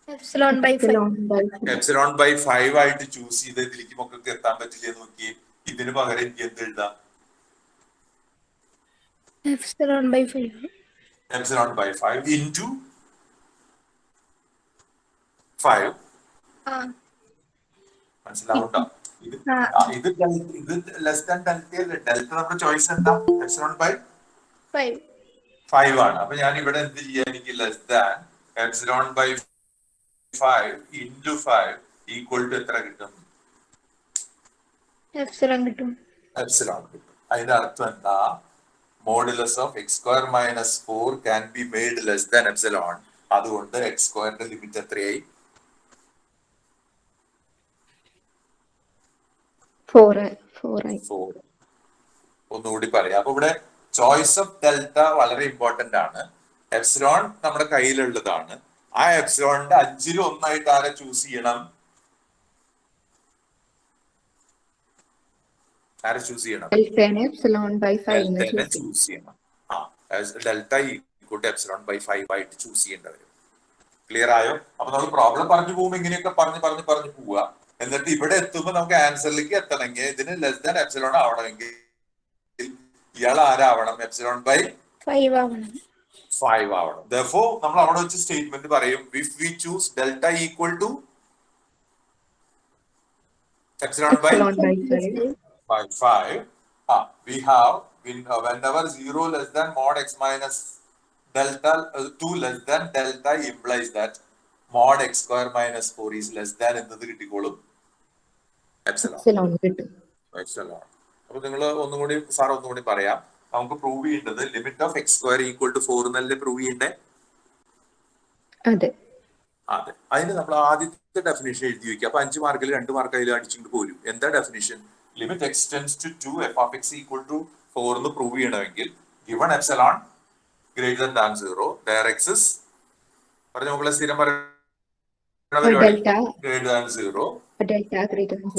എപ്സിലോൺ ബൈ 5 ആയിട്ട് ചൂസ് ചെയ്ത് ഇതിലേക്ക് മക്കൾക്ക് എത്താൻ പറ്റില്ല നോക്കി. ഇതിന് പകരം എനിക്ക് എന്ത് എഴുതാം? Epsilon by 5 into 5. മനസ്സിലാവുണ്ടോ? ഇത് ലെസ് ദാൻ ഡെൽറ്റ അല്ലേ? ഡെൽറ്റ നമ്മുടെ ചോയ്സ് എന്താ? എപ്സിലോൺ ബൈ 5 ആണ്. അപ്പൊ ഞാൻ ഇവിടെ എന്ത് ചെയ്യാൻ, എനിക്ക് less than epsilon by 5 into 5 equal to എത്ര കിട്ടും? എപ്സിലോൺ കിട്ടും. എപ്സിലോൺ കിട്ടും. അതിന്റെ അർത്ഥം എന്താ? Modulus of X square minus 4 can be made less than epsilon. അതുകൊണ്ട് എക്സ് സ്ക്വയറിന്റെ ലിമിറ്റ് എത്രയായി? 4. ഒന്നുകൂടി പറയാം. അപ്പൊ ഇവിടെ ചോയ്സ് ഓഫ് ഡെൽറ്റ വളരെ ഇമ്പോർട്ടന്റ് ആണ്. എപ്സിലോൺ നമ്മുടെ കയ്യിലുള്ളതാണ്. ആ എപ്സിലോണിന്റെ 5-ൽ 1 ആരെ ചൂസ് ചെയ്യണം? ആരെ ചൂസ് ചെയ്യണം? ഡെൽറ്റനെ എപ്സിലോൺ ബൈ 5 ഡെൽറ്റനെ ചൂസ് ചെയ്യണം. Delta equal to epsilon by 5 ആയിട്ട് ചൂസ് ചെയ്യേണ്ടി വരും. ക്ലിയർ ആയോ? അപ്പൊ നമ്മൾ പ്രോബ്ലം പറഞ്ഞു പോകുമ്പോൾ ഇങ്ങനെയൊക്കെ പറഞ്ഞു പോവുക. എന്നിട്ട് ഇവിടെ എത്തുമ്പോൾ നമുക്ക് ആൻസറിലേക്ക് എത്തണമെങ്കിൽ ഇതിന് ലെസ് ദാൻ എപ്സിലോൺ ആവണമെങ്കിൽ ഇയാൾ ആരാവണം? എപ്സിലോൺ ബൈ 5 ആവണം. 5 ആവണം. Therefore നമ്മൾ അവിടെ വെച്ച് സ്റ്റേറ്റ്മെന്റ് പറയും, if we choose delta equal to epsilon by 5, we have whenever 0 less than mod x minus delta 2 less than delta implies that mod x square minus 4 is less than എന്നത് കിട്ടിക്കോളും epsilon കിട്ടും. അപ്പൊ നിങ്ങൾ ഒന്നുകൂടി പറയാം. നമുക്ക് prove ചെയ്യേണ്ടത് limit of X square equal to 4 എന്നല്ലേ പ്രൂവ് ചെയ്യണ്ടേ? അതെ. അതിന് നമ്മൾ ആദ്യത്തെ ഡെഫിനേഷൻ എഴുതി വെക്കുക. അപ്പൊ 5 മാർക്കിൽ 2 മാർക്ക് അതിൽ അടിച്ചിട്ട് പോരും. എന്താ definition? Limit X tends to 2 f of x equal to 4 എന്ന് പ്രൂവ് ചെയ്യണമെങ്കിൽ given epsilon greater than 0 there x is പറഞ്ഞ മക്കളെ സ്ഥിരം greater than 0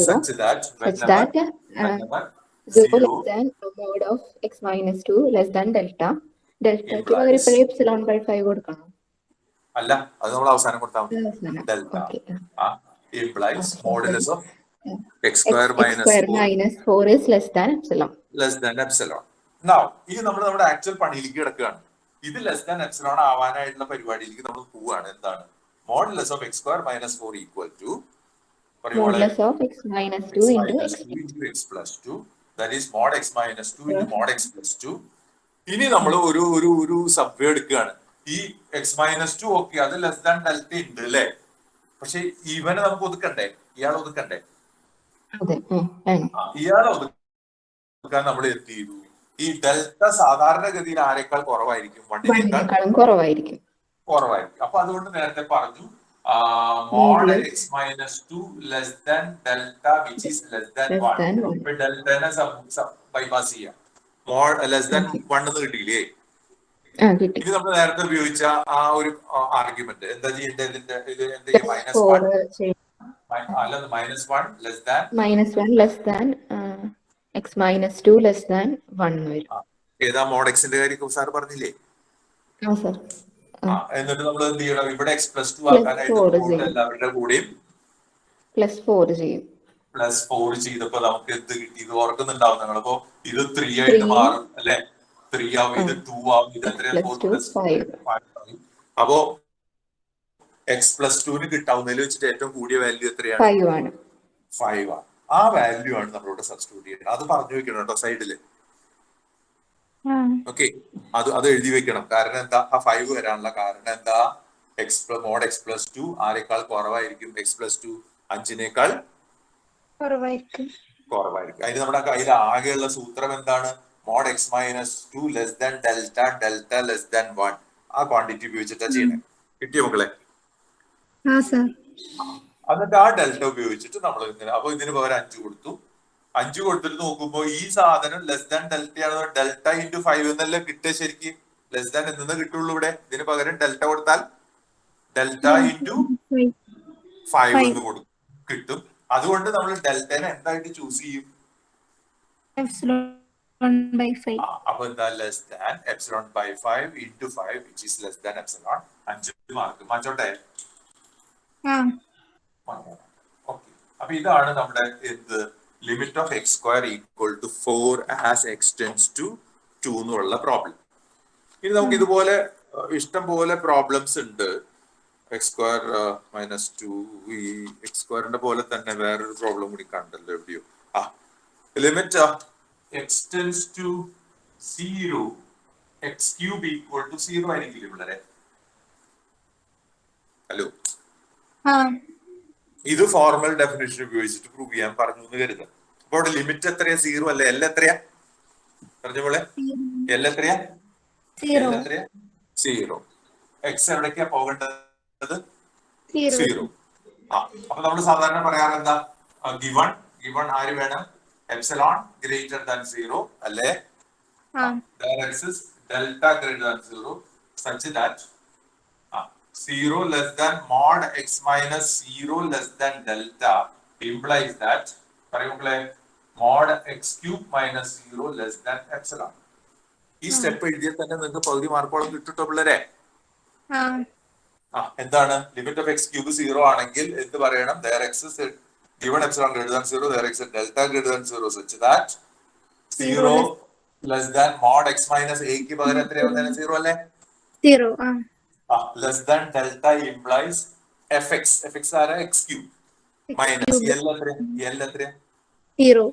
such that whenever 0 less than mod of x minus 2 less than delta ക്ക് പകരം ഇപ്പോൾ epsilon by 5 കൊടുക്കണം. അല്ല, അത് നമ്മൾ അവസാനം കൊടുത്താൽ മതി. Delta implies modulus of x square minus 4 is less than epsilon. Now ഇത് നമ്മുടെ ആക്ച്വൽ പണിയിലേക്ക് കിടക്കുകയാണ്. ഇത് ലെസ് ദാൻ എപ്സിലോൺ ആവാനായിട്ടുള്ള പരിപാടിയിലേക്ക് നമ്മൾ പോവുകയാണ്. എന്താണ്? Modulus of X square minus 4 equal to modulus of x minus 2 into x plus 2, that is mod x minus 2 into mod x plus 2. ഇനി നമ്മൾ ഒരു സബ്വേ എടുക്കുകയാണ്. ഈ എക്സ് മൈനസ് 2 ഓക്കെ, അത് ലെസ് ദാൻ ഡെൽറ്റ ഉണ്ട് അല്ലേ? പക്ഷെ ഇവനെ നമുക്ക് ഒതുക്കണ്ടേ? ഇയാളെ ഒതുക്കണ്ടേ? ഇയാളെ ഒതുക്കാൻ നമ്മൾ എന്ത് ചെയ്തു? ഈ ഡെൽറ്റ സാധാരണഗതിയിൽ ആരെക്കാൾ കുറവായിരിക്കും? 1 കുറവായിരിക്കും. അപ്പൊ അതുകൊണ്ട് നേരത്തെ പറഞ്ഞു mod x minus 2 less than delta which is less than 1. ഇപ്പൊ ഡെൽറ്റനെ ബൈപാസ് ചെയ്യാം. mod less than 1 എന്ന് കിട്ടിയില്ലേ? ഇത് നമ്മൾ നേരത്തെ ഉപയോഗിച്ച ആ ഒരു ആർഗ്യുമെന്റ് എന്താ ചെയ്യേണ്ടത്? -1 less than x minus 2 less than 1 വരും. ഏതാ mod x ന്റെ കാര്യം സാർ പറഞ്ഞില്ലേ? എന്നിട്ട് നമ്മൾ എന്ത് ചെയ്യണം? ഇവിടെ x plus 2 ആക്കാനായിട്ട് എല്ലാവരുടെ കൂടെയും +4 ചെയ്തപ്പോ നമുക്ക് എന്ത് കിട്ടി? ഇത് ഓർക്കുന്നുണ്ടാവും നിങ്ങൾ. അപ്പോ ഇത് 3 ആയിട്ട് മാറും അല്ലെ? 3 ആവും, ഇത് 2 ആവും, ഇത് എത്രയാണ്? 4 അപ്പോ x plus 2 കിട്ടാവുന്നതിൽ വെച്ചിട്ട് ഏറ്റവും കൂടിയ വാല്യൂ എത്രയാണ്? 5 ആണ്. ആ വാല്യൂ ആണ് നമ്മളിവിടെ സബ്സ്റ്റിറ്റ്യൂട്ട് ചെയ്യുന്നത്. അത് പറഞ്ഞു വെക്കണം കേട്ടോ സൈഡില്. ഓക്കെ, അത് എഴുതി വെക്കണം. കാരണം എന്താ? ആ 5 വരാനുള്ള കാരണം എന്താ? mod x plus 2 ആരെക്കാൾ കുറവായിരിക്കും? x plus 2 5-നേക്കാൾ കുറവായിരിക്കും. അതിന് നമ്മുടെ കയ്യിൽ ആകെയുള്ള സൂത്രം എന്താണ്? mod x minus 2 less than delta less than 1. ആ ക്വാണ്ടിറ്റി ഉപയോഗിച്ചിട്ടാ ചെയ്യണേ. കിട്ടിയോ മക്കളെ? എന്നിട്ട് ആ ഡെൽറ്റ ഉപയോഗിച്ചിട്ട് നമ്മൾ അപ്പൊ ഇതിന് പകരം 5 കൊടുത്തു. 5 കൊടുത്തിട്ട് നോക്കുമ്പോ ഈ സാധനം ലെസ് ദാൻ ഡെൽറ്റയാണ്. ഡെൽറ്റ ഇൻറ്റു 5 എന്നല്ലേ കിട്ടുക ശരിക്കും? ലെസ് ദാൻ എന്നേ കിട്ടുള്ളൂ ഇവിടെ. ഇതിന് പകരം ഡെൽറ്റ കൊടുത്താൽ ഡെൽറ്റ ഇൻറ്റു 5 എന്ന് കിട്ടും. അതുകൊണ്ട് നമ്മൾ ഡെൽറ്റനെ എന്തായിട്ട് ചൂസ് ചെയ്യും? അപ്പൊ എന്താ? Less than epsilon by 5 into 5 which is less than epsilon. 5 mark മാറ്റോട്ടെ. ഓക്കെ, അപ്പൊ ഇതാണ് നമ്മുടെ എന്ത്? Limit of X square equal to 4 as X tends to 2 എന്നുള്ള പ്രോബ്ലം. ഇനി നമുക്ക് ഇതുപോലെ ഇഷ്ടം പോലെ പ്രോബ്ലംസ് ഉണ്ട്. എക്സ് സ്ക്വയർ മൈനസ് 2 ഈ എക്സ് സ്ക്വയറിന്റെ പോലെ തന്നെ വേറൊരു പ്രോബ്ലം കൂടി കണ്ടല്ലോ എവിടെയോ. ആ limit X tends to 0 x cube equal to 0 ആയിരിക്കില്ലേ പിള്ളേരെ? ഹലോ, ഇത് ഫോർമൽ ഡെഫിനിഷൻ ഉപയോഗിച്ചിട്ട് പ്രൂവ് ചെയ്യാൻ പറഞ്ഞു എന്ന് കരുതാം. അപ്പൊ അവിടെ ലിമിറ്റ് എത്രയാ? 0 അല്ലേ? എൽ എത്രയാ പറഞ്ഞ പോലെ? എൽ എത്രയാ? എൽ എത്രയാ? 0. എക്സ് എവിടേക്കാ പോകേണ്ടത്? 0. ആ അപ്പൊ നമ്മൾ സാധാരണ പറയാറ് എന്താ? ഗിവൺ ആര് വേണം? എപ്സിലോൺ ഗ്രേറ്റർ ദാൻ 0 അല്ലെ? Delta greater than 0 such that 0 less than mod x minus 0 less than delta implies that പറയുമ്പോളെ mod x cube minus 0 less than epsilon. ഈ സ്റ്റെപ്പ് എഴുതിയാൽ തന്നെ നിങ്ങൾക്ക് പകുതി മാർക്കോളം കിട്ടുട്ടോ പിള്ളേരെ. എന്താണ്? ലിമിറ്റ് ഓഫ് എക്സ് ക്യൂബ് 0 ആണെങ്കിൽ എന്ത് പറയണം? there exists given epsilon greater than 0 there exists delta greater than 0 such that 0 less than mod x minus a ക്ക് പകരം എത്രയാ വന്നേനെ? 0 അല്ലേ? 0. less than delta implies fx. fx ആരാ? x cube minus l എത്രയാ? 0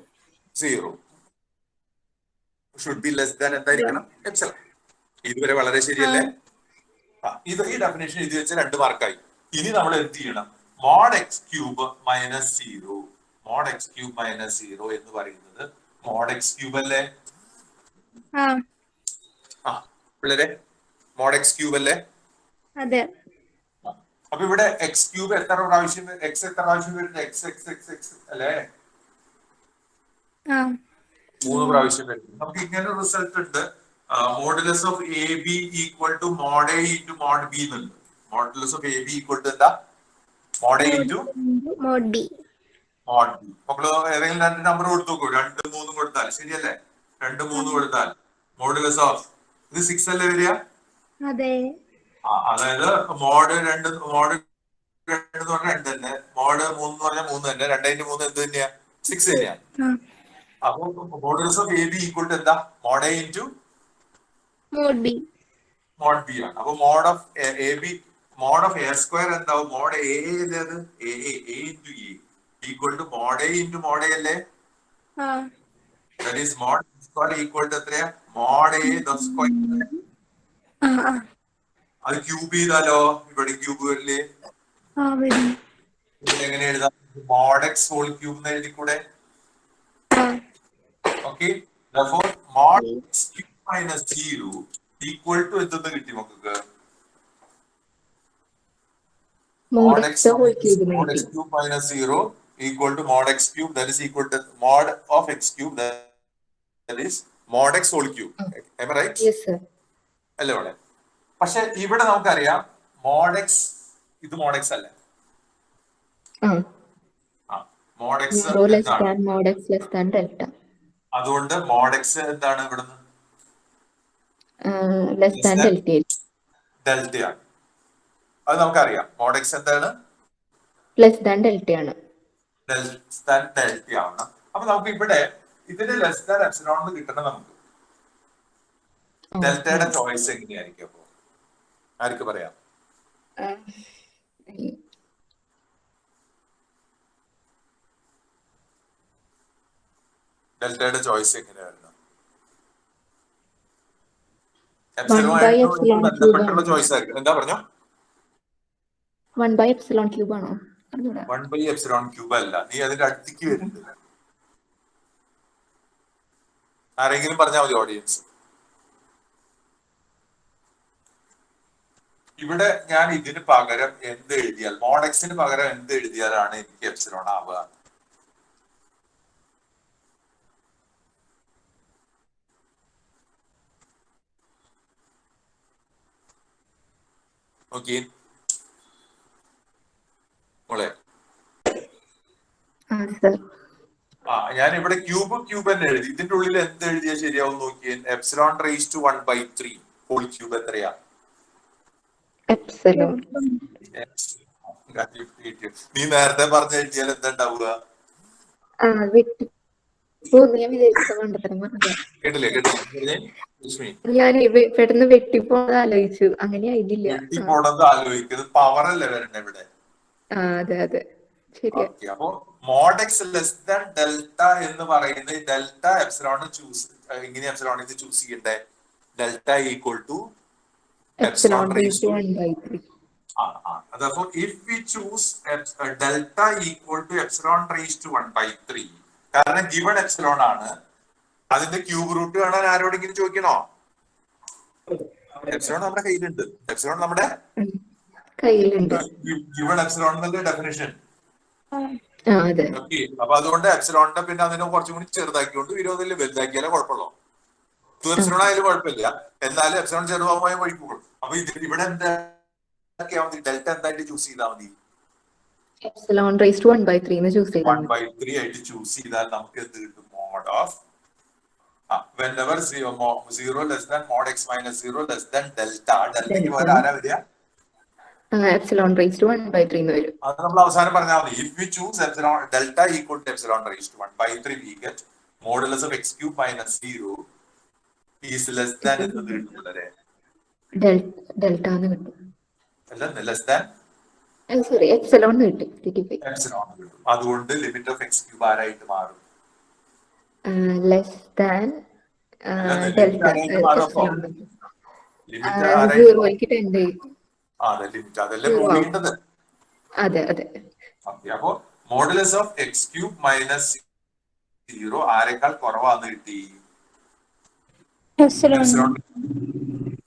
should be less than എന്തായിരിക്കണം? epsilon. ഇതുവരെ വളരെ ശരിയല്ലേ? ഇത് ഈ ഡെഫിനേഷൻ ഇത് വെച്ച് 2 മാർക്കായി. ഇനി നമ്മൾ എന്ത് ചെയ്യണം? mod x cube minus 0 mod x cube minus 0 എന്ന് പറയുന്നത് mod x cube അല്ലേ? പിള്ളേരെ mod x cube അല്ലേ? അതെ. അപ്പൊ ഇവിടെ എക്സ് ക്യൂബ് എത്ര പ്രാവശ്യം? എക്സ് എത്ര പ്രാവശ്യം വരുന്നത്? എക്സ് എക്സ് എക്സ് എക്സ് അല്ലേ? 3 പ്രാവശ്യം വരുന്നത്. നമുക്ക് ഇങ്ങനെ റിസൾട്ട് ഉണ്ട്. Modulus of A B equal to mod A into mod B എന്നുണ്ട്. Modulus of A B equal to എന്താ? Mod A into mod B. Mod B. നമ്മള് ഏതെങ്കിലും 2 നമ്പർ കൊടുത്തു നോക്കൂ. 2 3 കൊടുത്താൽ ശരിയല്ലേ? 2 3 കൊടുത്താൽ മോഡുലസ് ഓഫ് ഇത് 6 അല്ലേ വരിക? അതെ. അതായത് മോഡ് 2 എന്ന് പറഞ്ഞാൽ 2 തന്നെ, മോഡ് 3 എന്ന് പറഞ്ഞാൽ 3 തന്നെ, 2 × 3 എന്ത് തന്നെയാ? 6 തന്നെയാ. അപ്പൊ modulus of A B equal to എന്താ? Mod A into mod B. Mod B ആണ്. അപ്പൊ mod of A B mod of A square എന്താവും? മോഡ് എ ഏത്? A into A equal to mod A into mod A അല്ലേ? That is mod square equal to എത്രയാ? Mod A the square. അത് cube ചെയ്താലോ? ഇവിടെ cube വരില്ലേ? എങ്ങനെ എഴുതാം? mod x whole cube എന്ന് എഴുതിക്കൂടെ? Okay. therefore mod x cube minus 0 equal to എന്തെന്ന് കിട്ടി നമുക്ക്? mod x cube minus 0 equal to mod x cube, that is equal to mod of x cube, that is mod x whole cube. Am I right? Yes sir. അല്ലേ ഇവിടെ? പക്ഷെ ഇവിടെ നമുക്കറിയാം mod x ഇത് mod x അല്ലേ? mod x less than mod x less than delta. അതുകൊണ്ട് mod x എന്താണ് ഇവിടുന്ന്? less than delta. ഡെൽറ്റ ആണ്. അത് നമുക്കറിയാം. mod x എന്താണ്? less than delta ആണ്. less than delta ആണ്. അപ്പൊ നമുക്ക് ഇവിടെ ഇതിന്റെ less than epsilon എന്ന് കിട്ടണം നമുക്ക്. ഡെൽറ്റയുടെ ചോയ്സ് എങ്ങനെയായിരിക്കും? അപ്പൊ ആർക്ക് പറയാം? ഡെൽറ്റയുടെ ചോയ്സ് എങ്ങനെയായിരുന്നു? ബന്ധപ്പെട്ടുള്ള ചോയ്സ് ആയിരിക്കും. എന്താ പറഞ്ഞോ? 1/epsilon cube ആണോ? 1/epsilon cube അല്ല, നീ അതിന്റെ അടുത്തേക്ക് വരുന്നുണ്ട്. ആരെങ്കിലും പറഞ്ഞാൽ മതി ഓഡിയൻസ്. ഇവിടെ ഞാൻ ഇതിന് പകരം എന്ത് എഴുതിയാൽ, mod x ന് പകരം എന്ത് എഴുതിയാലാണ് എനിക്ക് എപ്സിലോൺ ആവുക? ഓക്കെ മോളെ, ഞാൻ ഇവിടെ ക്യൂബ് തന്നെ എഴുതി. ഇതിന്റെ ഉള്ളിൽ എന്ത് എഴുതിയാൽ ശരിയാവും നോക്കിയേ. Epsilon raise to 1/3 whole cube എത്രയാ? നീ നേരത്തെ പറഞ്ഞ എഴുതിയാൽ എന്താ ഉണ്ടാവുക? ഞാൻ വിചാരിച്ച മണ്ടത്തരം പറഞ്ഞതാ. കേട്ടില്ലേ കേട്ടില്ലേ ലക്ഷ്മി? ഞാൻ പെട്ടെന്ന് വെട്ടിപ്പോണത് ആലോചിച്ചു, അങ്ങനെ ആയില്ല. വെട്ടിപ്പോണത് ആലോചിക്കുന്നത് പവറല്ലേ വരണ്ടേ ഇവിടെ? അതെ അതെ ശരിയാ. ഓക്കെ, അപ്പോ mod X less than delta എന്ന് പറയുന്നത് ഡെൽറ്റ എപ്സിലോൺ ചൂസ് ഇങ്ങനെ എപ്സിലോൺ ഇത് ചൂസ് ചെയ്യണ്ടേ? Delta equal to epsilon raise to 1/3. അതപ്പോ if we choose delta equal to epsilon raise to 1/3, കാരണം ഗിവൺ എപ്സിലോൺ ആണ്, അതിന്റെ ക്യൂബ് റൂട്ട് കാണാൻ ആരോടെങ്കിലും ചോദിക്കണോ? എപ്സിലോൺ നമ്മുടെ കയ്യിലുണ്ട്, എപ്സിലോൺ നമ്മുടെ കയ്യിലുണ്ട്. ഗിവൺ എപ്സിലോൺ എന്നല്ലേ ഡെഫിനിഷൻ. അതെ. ഓക്കെ, അപ്പൊ അതുകൊണ്ട് എപ്സിലോണിന്റെ പിന്നെ അതിനെ കുറച്ചും കൂടി ചെറുതാക്കിക്കൊണ്ട് 20 വലുതാക്കിയാലേ കുഴപ്പമുള്ളൂ. 2 എപ്സിലോൺ ആയാലും കുഴപ്പമില്ല, എന്നാലും എപ്സിലോൺ ചെറുതാവുമായ വഴിക്കുള്ളൂ. അപ്പൊ ഇവിടെ എന്താ ഡെൽറ്റ എന്തായിട്ട് ചൂസ് ചെയ്താൽ മതി? എപ്സിലോൺ റേസ് ടു 1/3 എന്ന് ചൂസ് ചെയ്താൽ 1/3 ആയിട്ട് ചൂസ് ചെയ്താൽ നമുക്ക് എന്ത് കിട്ടും? Mod of whenever 0 less than mod x minus 0 less than delta. ഡെൽറ്റയ്ക്ക് പോലെ ആരാ വരിക? എപ്സിലോൺ റേസ് ടു 1/3 എന്ന് വരും. അത് നമ്മൾ അവസാനം പറഞ്ഞാൽ മതി. If we choose epsilon delta equal to epsilon raised to 1/3, we get modulus of x cube minus 0 is less than എന്നത് കിട്ടുന്നത് ഡെൽറ്റ എന്ന് കിട്ടും. അല്ല, ലെസ് ദാൻ സോറി എപ്സിലോൺ കിട്ടും. എപ്സിലോൺ കിട്ടും. അതുകൊണ്ട് ലിമിറ്റ് ഓഫ് എക്സ് ക്യൂബ് ആരായിട്ട് മാറും? Less than delta. ലിമിറ്റ് സീറോയ്ക്ക് ടെൻഡ് ചെയ്യും. ലിമിറ്റ് അതല്ലേ പ്രൂവ് ചെയ്യേണ്ടത്? അതെ അതെ. അപ്പോ modulus of X cube minus 0 ആരെക്കാൾ കുറവാന്ന് കിട്ടി?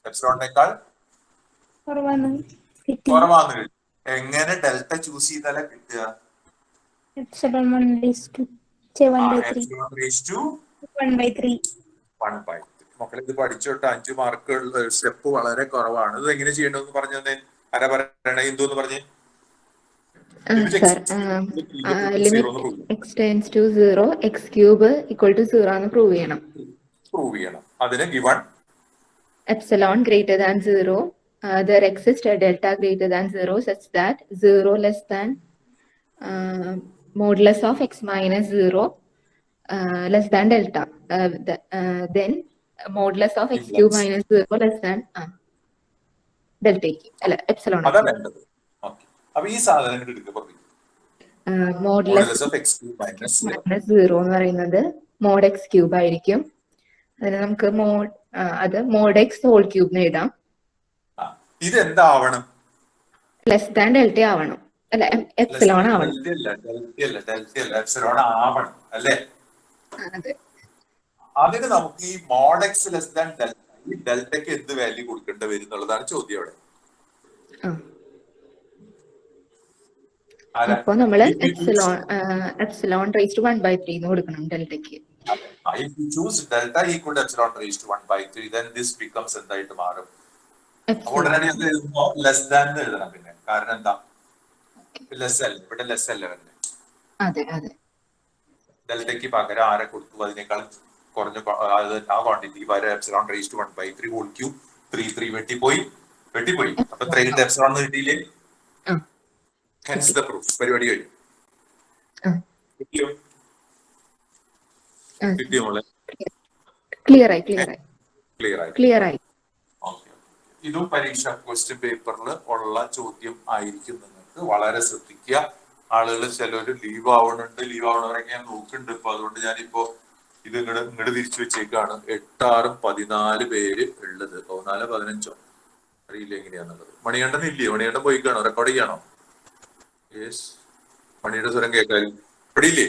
എപ്സിലോണിനേക്കാൾ കുറവാന്ന് കിട്ടി. എങ്ങനെ ഡെൽറ്റ ചൂസ് ചെയ്താലേ കിട്ടുക? മക്കളെ ഇത് പഠിച്ചോട്ട് 5 മാർക്ക് സ്റ്റെപ്പ് വളരെ കുറവാണ്. ഇത് എങ്ങനെ ചെയ്യണമെന്ന് പറഞ്ഞു തന്നെ ആരാ പറയണേ? എന്തോന്ന് പറഞ്ഞേ? Limit X tends to 0 x cube equal to 0 എന്ന് പ്രൂവ് ചെയ്യണം. അതിന് given epsilon greater than 0 there exists a delta greater than 0 such that 0 less than modulus of x minus 0 less than delta. Then modulus of x cube minus 0 less than delta അല്ല epsilon. അതാ വേണ്ടത്. അപ്പൊ ഈ സാധനങ്ങൾ എടുക്കുക. Modulus of X cube minus 0 എന്ന് പറയുന്നത് mode X cube ആയിരിക്കും. അതിന് നമുക്ക് അത് മോഡ് എക്സ് ഹോൾ ക്യൂബ് എഴുതാം. ഇത് എന്താവണം? ലെസ് ദാൻ ഡെൽറ്റ ആവണം. അല്ല എപ്സിലോൺ ആവണം. എപ്സിലോൺ ആവണം അല്ലേ? അതെ. അതിന് നമുക്ക് ഈ mod X less than delta, ഈ ഡെൽറ്റയ്ക്ക് എന്ത് വാല്യൂ കൊടുക്കേണ്ടി വരും എന്നുള്ളതാണ് ചോദ്യം അവിടെ. അപ്പൊ നമ്മള് എപ്സിലോൺ റേസ് ടു 1/3 എന്ന് കൊടുക്കണം ഡെൽറ്റയ്ക്ക്. If you choose delta equal to epsilon raised to 1/3, then this becomes എന്തായിട്ട് മാറും? ഉടനടി അത് എഴുതുമ്പോ ലെസ് ദാൻ എഴുതണം. പിന്നെ കാരണം എന്താ? ലെസ് അല്ല, ഇവിടെ ലെസ് അല്ല വരണ്ടേ? അതെ അതെ. ഡെൽറ്റയ്ക്ക് പകരം ആരെ കൊടുത്തു? അതിനേക്കാൾ കുറഞ്ഞ ആ ക്വാണ്ടിറ്റി വരെ epsilon raised to 1/3 whole cube 3 വെട്ടിപ്പോയി. അപ്പൊ 3 എപ്സിലോൺ കിട്ടിയില്ലേ? Hence the proof. പരിപാടി കഴിഞ്ഞു. കിട്ടിയോ മോളെ? ക്ലിയർ ആയി. ഇതും പരീക്ഷ ക്വസ്റ്റ്യൻ പേപ്പറിൽ ഉള്ള ചോദ്യം ആയിരിക്കും. നിങ്ങൾക്ക് വളരെ ശ്രദ്ധിക്കുക. ആളുകൾ ചിലര് ലീവ് ആവണവരൊക്കെ ഞാൻ നോക്കുന്നുണ്ട്. ഇപ്പൊ അതുകൊണ്ട് ഞാനിപ്പോ ഇത് ഇങ്ങോട്ട് തിരിച്ചു വെച്ചേക്കാണ്. 8, 6, 14 പേര് ഉള്ളത്. 14, 15 അറിയില്ല എങ്ങനെയാന്നുള്ളത്. മണികണ്ഠൻ ഇല്ലയോ? മണികണ്ഠൻ പോയിക്കാണോ? റെക്കോർഡ് ചെയ്യാണോ? യെസ്, മണിയുടെ സ്വരം കേൾക്കാനും ഇവിടെയില്ലേ?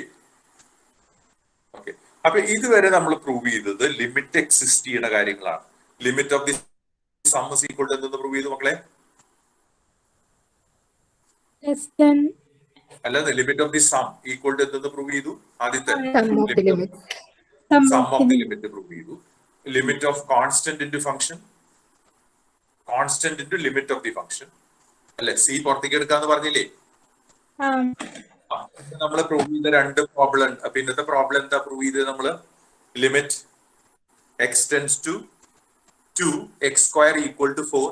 ഓക്കെ, അപ്പൊ ഇതുവരെ നമ്മൾ പ്രൂവ് ചെയ്തത് ലിമിറ്റ് എക്സിസ്റ്റ് ചെയ്യുന്ന കാര്യങ്ങളാണ്. Limit of the sum is equal to എന്തെന്ന് പ്രൂവ് ചെയ്തു മക്കളെ? അല്ലാതെ limit of the sum equal to എന്തെന്ന് പ്രൂവ് ചെയ്തു? ആദ്യത്തെ sum of the limit prove ചെയ്തു. Limit of constant into function, constant into limit of the function അല്ലെ? C പുറത്തേക്ക് എടുക്കാന്ന് പറഞ്ഞില്ലേ? നമ്മൾ പ്രൂവ് ചെയ്ത 2 പ്രോബ്ലം. അപ്പൊ ഇന്നത്തെ പ്രോബ്ലം എന്താ പ്രൂവ് ചെയ്തത് നമ്മള്? Limit X tends to 2 X square equal to 4.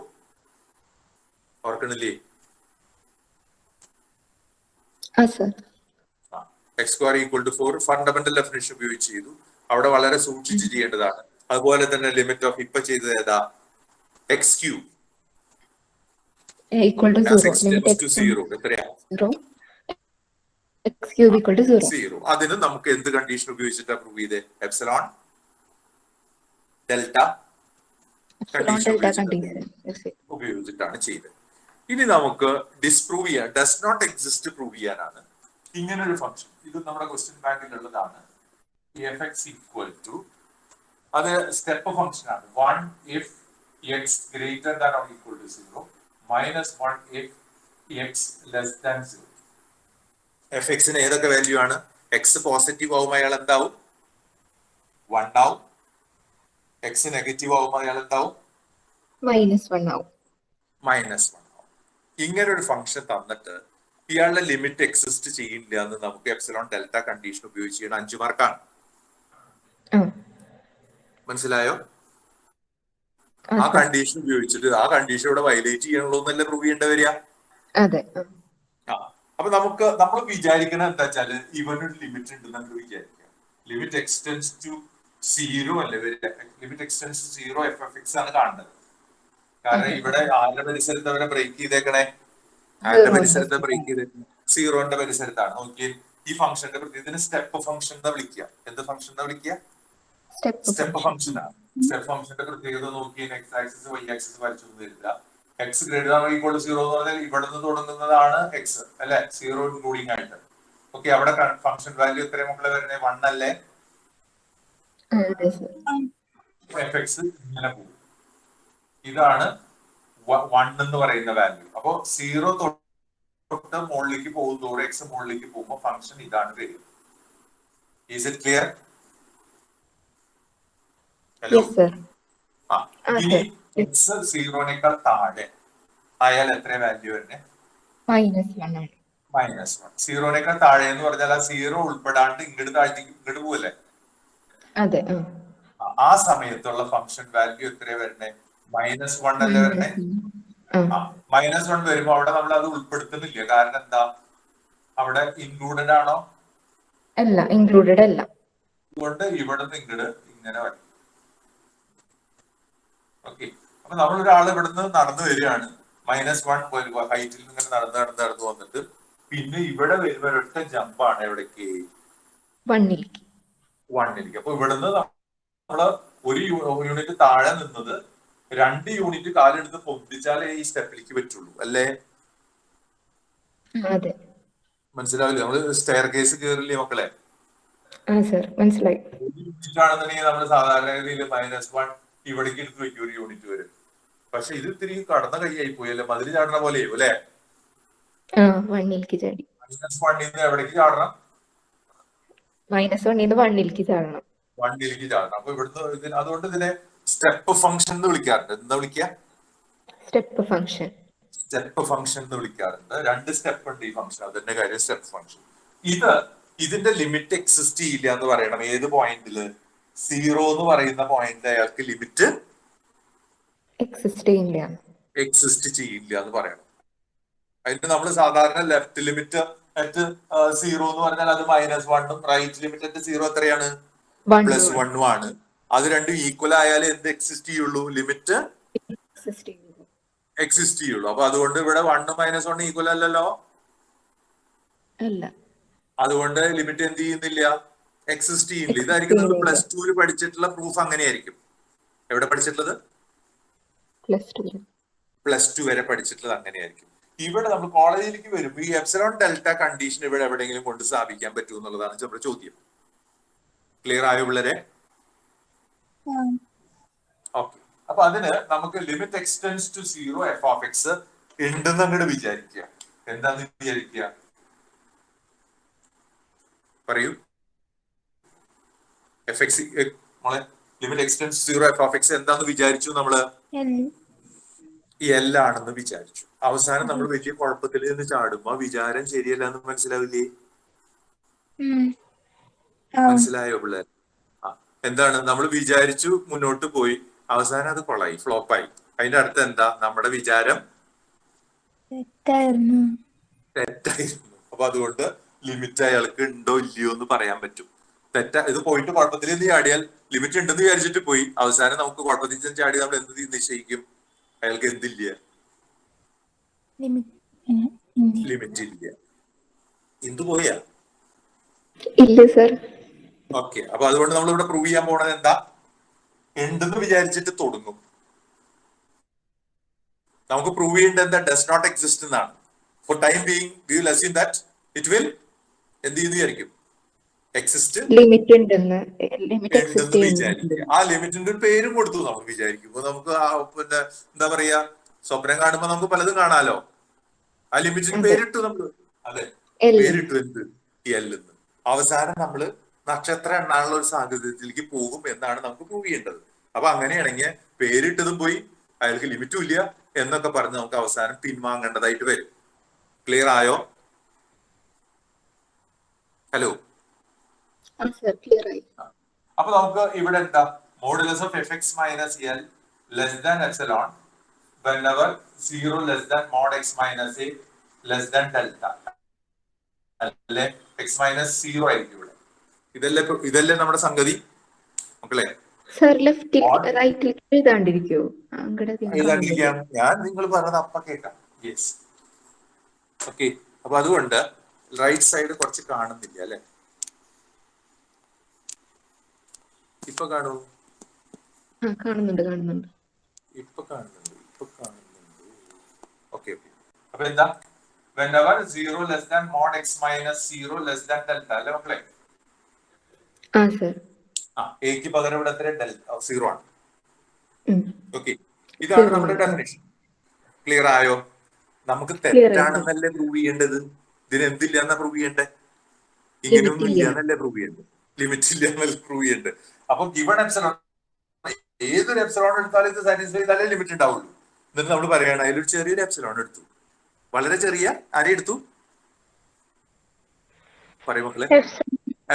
ഓർക്കണില്ലേ? X square equal to 4 fundamental definition ഉപയോഗിച്ച് ചെയ്തു. അവിടെ വളരെ സൂക്ഷിച്ച് ചെയ്യേണ്ടതാണ്. അതുപോലെ തന്നെ ലിമിറ്റ് ഓഫ് ഇപ്പൊ ചെയ്തത് ഏതാ? X cube equal to 0. Limit x to to 0 എത്രയാ? 0. X cube equal to 0. 0. അതിന് നമുക്ക് എന്ത് കണ്ടീഷൻ ഉപയോഗിച്ചിട്ടാ പ്രൂവ് ചെയ്തേ? Epsilon delta Epsilon delta condition. Yes, yes. ഉപയോഗിച്ചിട്ടാണ് ചെയ്തത്. ഇനി നമുക്ക് ഡിസ്പ്രൂവ് ചെയ്യാൻ, ഡസ് നോട്ട് എക്സിസ്റ്റ് പ്രൂവ് ചെയ്യാനാണ് ഇങ്ങനെ ഒരു ഫംഗ്ഷൻ. ഇത് നമ്മുടെ ക്വസ്റ്റ്യൻ ബാങ്കിലുള്ളതാണ്. എഫ് എക്സ് ഈക്വൽ ടു, അത് സ്റ്റെപ്പ് ഫംഗ്ഷൻ ആണ്. 1 if x greater than or equal to 0 minus 1 if x less than 0. F എക്സിന് ഏതൊക്കെ വാല്യൂ ആണ്? എക്സ് പോസിറ്റീവ് ആവുമ്പോൾ അയാൾ എന്താവും? 1 ആവും. എക്സ് നെഗറ്റീവ് ആവുമ്പോൾ അയാൾ എന്താവും? -1 ആവും. -1 ആവും. ഇങ്ങനെ ഒരു ഫംഗ്ഷൻ തന്നിട്ട് ഇയാളുടെ ലിമിറ്റ് എക്സിസ്റ്റ് ചെയ്യില്ല എന്ന് നമുക്ക് എപ്സിലോൺ ഡെൽറ്റ കണ്ടീഷൻ ഉപയോഗിച്ച് ചെയ്യണം. 5 മാർക്കാണ്. മനസ്സിലായോ? ആ കണ്ടീഷൻ ഉപയോഗിച്ചിട്ട് ആ കണ്ടീഷൻ ഇവിടെ വയലേറ്റ് ചെയ്യണല്ലോ എന്നല്ലേ പ്രൂവ് ചെയ്യേണ്ട വരിക. അതെ. അപ്പൊ നമ്മൾ വിചാരിക്കണ എന്താ വെച്ചാല് ഇവനൊരു ലിമിറ്റ് ഉണ്ടെന്ന് നമ്മൾ വിചാരിക്കാം. ലിമിറ്റ് എക്സ്റ്റെൻസ് ടു 0 അല്ലേ വരിക? Limit x tends to 0 f f x ആണ് കാണുന്നത്. കാരണം ഇവിടെ ആരുടെ പരിസരത്ത് അവരെ ബ്രേക്ക് ചെയ്തേക്കണേ? ആരുടെ പരിസരത്ത് ബ്രേക്ക് ചെയ്തേക്കണേ? 0ന്റെ പരിസരത്താണ്. നോക്കിയേ, ഈ ഫംഗ്ഷന്റെ ഇതിന് സ്റ്റെപ്പ് ഫംഗ്ഷൻ എന്താ വിളിക്കുക? എന്ത് ഫംഗ്ഷൻ എന്താ വിളിക്കുക? സ്റ്റെപ്പ് ഫംഗ്ഷൻ ആണ്. സ്റ്റെപ്പ് ഫംഗ്ഷന്റെ പ്രത്യേകത നോക്കി എക്സ് ആക്സിസ് വൈ ആക്സിസ് വരച്ചു തരില്ല. X greater than equal to 0 എന്ന് പറഞ്ഞാൽ ഇവിടെ നിന്ന് തുടങ്ങുന്നതാണ് എക്സ് അല്ലെ? 0 ഇൻക്ലൂഡിംഗ് ആയിട്ട്. ഓക്കെ, അവിടെ ഫംഗ്ഷൻ വാല്യൂ എത്ര മക്കളെ വരുന്നത്? 1 അല്ലേ? എഫ് എക്സ് ഇങ്ങനെ പോകും. ഇതാണ് 1 എന്ന് പറയുന്ന വാല്യൂ. അപ്പോ 0 തൊട്ട് മുകളിലേക്ക് പോകുന്നതോടെ എക്സ് മുകളിലേക്ക് പോകുമ്പോൾ ഫംഗ്ഷൻ ഇതാണ് വരിക. Is it clear? ഹലോ. ഇനി എക്സ് 0നേക്കാൾ താഴെ ആയാൽ എത്ര വാല്യൂ വരുന്നത്? -1. -1. 0നേക്കാൾ താഴെ എന്ന് പറഞ്ഞാൽ ആ 0 ഉൾപ്പെടാണ്ട് ഇങ്ങോട്ട് താഴ്ത്തേക്ക് ഇങ്ങോട്ട് പോവല്ലേ? അതെ. ആ സമയത്തുള്ള ഫംഗ്ഷൻ വാല്യൂ എത്ര വരണേ? -1 അല്ലേ വരണേ? -1 വരുമ്പോ അവിടെ നമ്മൾ അത് ഉൾപ്പെടുത്തുന്നില്ല. കാരണം എന്താ? അവിടെ ഇൻക്ലൂഡഡ് ആണോ? അല്ല, ഇൻക്ലൂഡഡ് അല്ല. അതുകൊണ്ട് ഇവിടെ നിന്ന് ഇങ്ങോട്ട് ഇങ്ങനെ വരും. ഓക്കെ, അപ്പൊ നമ്മൾ ഒരാൾ ഇവിടുന്ന് നടന്നു വരികയാണ്. -1 ഹൈറ്റിൽ ഇങ്ങനെ നടന്നു വന്നിട്ട് പിന്നെ ഇവിടെ വരുന്ന ഒരൊറ്റ ജമ്പാണ്. എവിടേക്ക്? 1ലേക്ക്. അപ്പൊ ഇവിടുന്ന് നമ്മള് ഒരു യൂണിറ്റ് താഴെ നിന്നത് 2 യൂണിറ്റ് കാലെടുത്ത് പൊന്തിച്ചാലേ ഈ സ്റ്റെപ്പിലേക്ക് പറ്റുള്ളൂ അല്ലേ? മനസ്സിലാവില്ലേ? നമ്മള് സ്റ്റെയർ കേസ് കയറില്ലേ മക്കളെ? മനസ്സിലായി. ആണെന്നുണ്ടെങ്കിൽ നമ്മൾ സാധാരണ രീതിയിൽ -1 ഇവിടേക്ക് എടുത്ത് വെക്കും, ഒരു യൂണിറ്റ് വരും. പക്ഷെ ഇത് ഇത്തിരി കടന്ന കൈയായി പോയി അല്ലെ? മതിൽ ചാടണ പോലെ അല്ലെ? -1ലേക്ക് ചാടി. -1 എവിടേക്ക് ചാടണം? -1 ചാടണം. 1ലേക്ക് ചാടണം. അപ്പൊ ഇവിടുന്ന് അതുകൊണ്ട് ഇതിനെ സ്റ്റെപ്പ് ഫംഗ്ഷൻ എന്ന് വിളിക്കാറുണ്ട്. എന്താ വിളിക്കുക? Step function. സ്റ്റെപ്പ് ഫംഗ്ഷൻ എന്ന് വിളിക്കാറുണ്ട്. 2 സ്റ്റെപ്പ് ഉണ്ട് ഈ ഫംഗ്ഷൻ. അതിന്റെ കാര്യം സ്റ്റെപ്പ് ഫംഗ്ഷൻ. ഇതിന്റെ ലിമിറ്റ് എക്സിസ്റ്റ് ചെയ്യില്ല എന്ന് പറയണം. ഏത് പോയിന്റില്? 0 എന്ന് പറയുന്ന പോയിന്റ് അയാൾക്ക് ലിമിറ്റ് എക്സിസ്റ്റ് ചെയ്യില്ല എന്ന് പറയണം. അതിന് നമ്മൾ സാധാരണ ലെഫ്റ്റ് ലിമിറ്റ് അറ്റ് 0 എന്ന് പറഞ്ഞാൽ അത് -1ഉം റൈറ്റ് ലിമിറ്റ് അറ്റ് 0 എത്രയാണ്? +1 ആണ്. അത് രണ്ടും ഈക്വൽ ആയാലേ എന്ത് എക്സിസ്റ്റ് ചെയ്യുള്ളൂ? ലിമിറ്റ് എക്സിസ്റ്റ് ചെയ്യുള്ളൂ. അപ്പൊ അതുകൊണ്ട് ഇവിടെ 1 -1 ഈക്വൽ അല്ലല്ലോ. അതുകൊണ്ട് ലിമിറ്റ് എന്ത് ചെയ്യുന്നില്ല? എക്സിസ്റ്റ് ചെയ്യുന്നില്ല. ഇതായിരിക്കും നമ്മൾ +2 പഠിച്ചിട്ടുള്ള പ്രൂഫ്. അങ്ങനെയായിരിക്കും. എവിടെ പഠിച്ചിട്ടുള്ളത്? +2 വരെ പഠിച്ചിട്ടുള്ളത് അങ്ങനെയായിരിക്കും. ഇവിടെ നമ്മൾ കോളേജിലേക്ക് വരുമ്പോൾ ഈ എപ്സിലോൺ ഡെൽറ്റ കണ്ടീഷൻ ഇവിടെ എവിടെയെങ്കിലും കൊണ്ട് സ്ഥാപിക്കാൻ പറ്റൂ എന്നുള്ളതാണ് നമ്മുടെ ചോദ്യം. ക്ലിയർ ആയോ പിള്ളേരെ? ഓക്കെ, അപ്പൊ അതിന് നമുക്ക് limit x tends to 0 f of x ഉണ്ടെന്ന് അങ്ങോട്ട് വിചാരിക്കുക. എന്താന്ന് വിചാരിക്കുക? പറയൂ. എഫ് എക്സ് നമ്മളെ limit x tends 0 f of x എന്താന്ന് വിചാരിച്ചു? നമ്മള് L ആണെന്ന് വിചാരിച്ചു. അവസാനം നമ്മൾ വലിയ കുഴപ്പത്തിൽ നിന്ന് ചാടുമ്പോ വിചാരം ശരിയല്ല എന്ന് മനസ്സിലാവില്ലേ? മനസ്സിലായോ പിള്ളേർ? എന്താണ് നമ്മൾ വിചാരിച്ചു, മുന്നോട്ട് പോയി, അവസാനം അത് കൊളായി, ഫ്ലോപ്പായി. അതിന്റെ അർത്ഥം എന്താ? നമ്മുടെ വിചാരം തെറ്റായിരുന്നു. അപ്പൊ അതുകൊണ്ട് ലിമിറ്റ് അയാൾക്ക് ഉണ്ടോ ഇല്ലയോ എന്ന് പറയാൻ പറ്റും. ഇത് പോയിട്ട് കുഴപ്പത്തിൽ നിന്ന് ചാടിയാൽ ലിമിറ്റ് ഉണ്ടെന്ന് വിചാരിച്ചിട്ട് പോയി, അവസാനം നമുക്ക് കുഴപ്പത്തിൽ ചെന്ന് ചാടി നമ്മൾ എന്ത് നിശ്ചയിക്കും? അയാൾക്ക് എന്തില്ല? ലിമിറ്റ് ഇല്ല. എന്ത് പോയാ? ഇല്ല സർ. ഓക്കെ, അപ്പൊ അതുകൊണ്ട് നമ്മൾ ഇവിടെ പ്രൂവ് ചെയ്യാൻ പോണത് എന്താ? ഉണ്ടെന്ന് വിചാരിച്ചിട്ട് തുടങ്ങും. നമുക്ക് പ്രൂവ് ചെയ്യേണ്ടത് എന്താ? ഡസ് നോട്ട് എക്സിസ്റ്റ് എന്നാണ്. For time being we will assume that it will എന്ത് ചെയ്യുന്നതായിരിക്കും? എക്സിസ്റ്റ് ലിമിറ്റ് ഉണ്ടെന്ന് വിചാരിക്കുക. ആ ലിമിറ്റിന്റെ ഒരു പേരും കൊടുത്തു നമ്മൾ വിചാരിക്കുമ്പോ നമുക്ക് പിന്നെ എന്താ പറയാ, സ്വപ്നം കാണുമ്പോ നമുക്ക് പലതും കാണാലോ. ആ ലിമിറ്റിന് പേരിട്ടു നമ്മൾ. അതെ, പേരിട്ടു. എന്ത്? എൽ എന്ന്. അവസാനം നമ്മള് നക്ഷത്രം എണ്ണാനുള്ള ഒരു സാഹചര്യത്തിലേക്ക് പോകും എന്നാണ് നമുക്ക് പ്രൂവ് ചെയ്യേണ്ടത്. അപ്പൊ അങ്ങനെയാണെങ്കിൽ പേരിട്ടതും പോയി, അയാൾക്ക് ലിമിറ്റും ഇല്ല എന്നൊക്കെ പറഞ്ഞ് നമുക്ക് അവസാനം പിൻവാങ്ങേണ്ടതായിട്ട് വരും. ക്ലിയർ ആയോ? ഹലോ, അപ്പൊ നമുക്ക് ഇവിടെ എന്താ? Modulus of f X minus L less than epsilon whenever 0 less than mod x minus a less than delta. അല്ലെ, x minus 0 ആയിരിക്കും ഇവിടെ. ഇതല്ലേ നമ്മുടെ സംഗതി മക്കളെ? സർ ലെഫ്റ്റിൽ റൈറ്റിൽ എഴുതാണ്ടിരിക്കോ? ഞാൻ നിങ്ങൾ പറഞ്ഞത് അപ്പ കേൾക്കാം. Yes, okay. അപ്പൊ അതുകൊണ്ട് റൈറ്റ് സൈഡ് കുറച്ച് കാണുന്നില്ല അല്ലെ? ഇപ്പൊ കാണൂ. കാണുന്നുണ്ട്. ഇപ്പൊ കാണുന്നുണ്ട്. ഓക്കെ. അപ്പൊ എന്താ? whenever 0 less than mod x minus 0 less than delta അല്ലേ മക്കളെ? എക്ക് പകരം ഇവിടെ എത്ര? ഡെൽറ്റ 0 ആണ്. ഓക്കെ, ഇതാണ് നമ്മുടെ ഡെഫിനിഷൻ. ക്ലിയർ ആയോ? നമുക്ക് തെറ്റാണെന്നല്ലേ പ്രൂവ് ചെയ്യേണ്ടത്? ഇതിന് എന്തില്ല എന്നാ പ്രൂവ് ചെയ്യണ്ടേ? ഇങ്ങനെയൊന്നും ഇല്ല എന്നല്ലേ പ്രൂവ് ചെയ്യേണ്ടത്? ലിമിറ്റ് ഇല്ല എന്നല്ലേ പ്രൂവ് ചെയ്യേണ്ടത്? അപ്പൊ ഗിവൺ എപ്സിലോൺ, ഏതൊരു എപ്സിലോൺ എടുത്താലും ഇത് സാറ്റിസ്ഫൈ ചെയ്താലേ ലിമിറ്റ് ഉണ്ടാവുള്ളൂ. എന്നിട്ട് നമ്മൾ പറയണം അതിലൊരു ചെറിയൊരു എപ്സിലോൺ എടുത്തു. വളരെ ചെറിയ ആരെ എടുത്തു? പറയും മക്കളെ.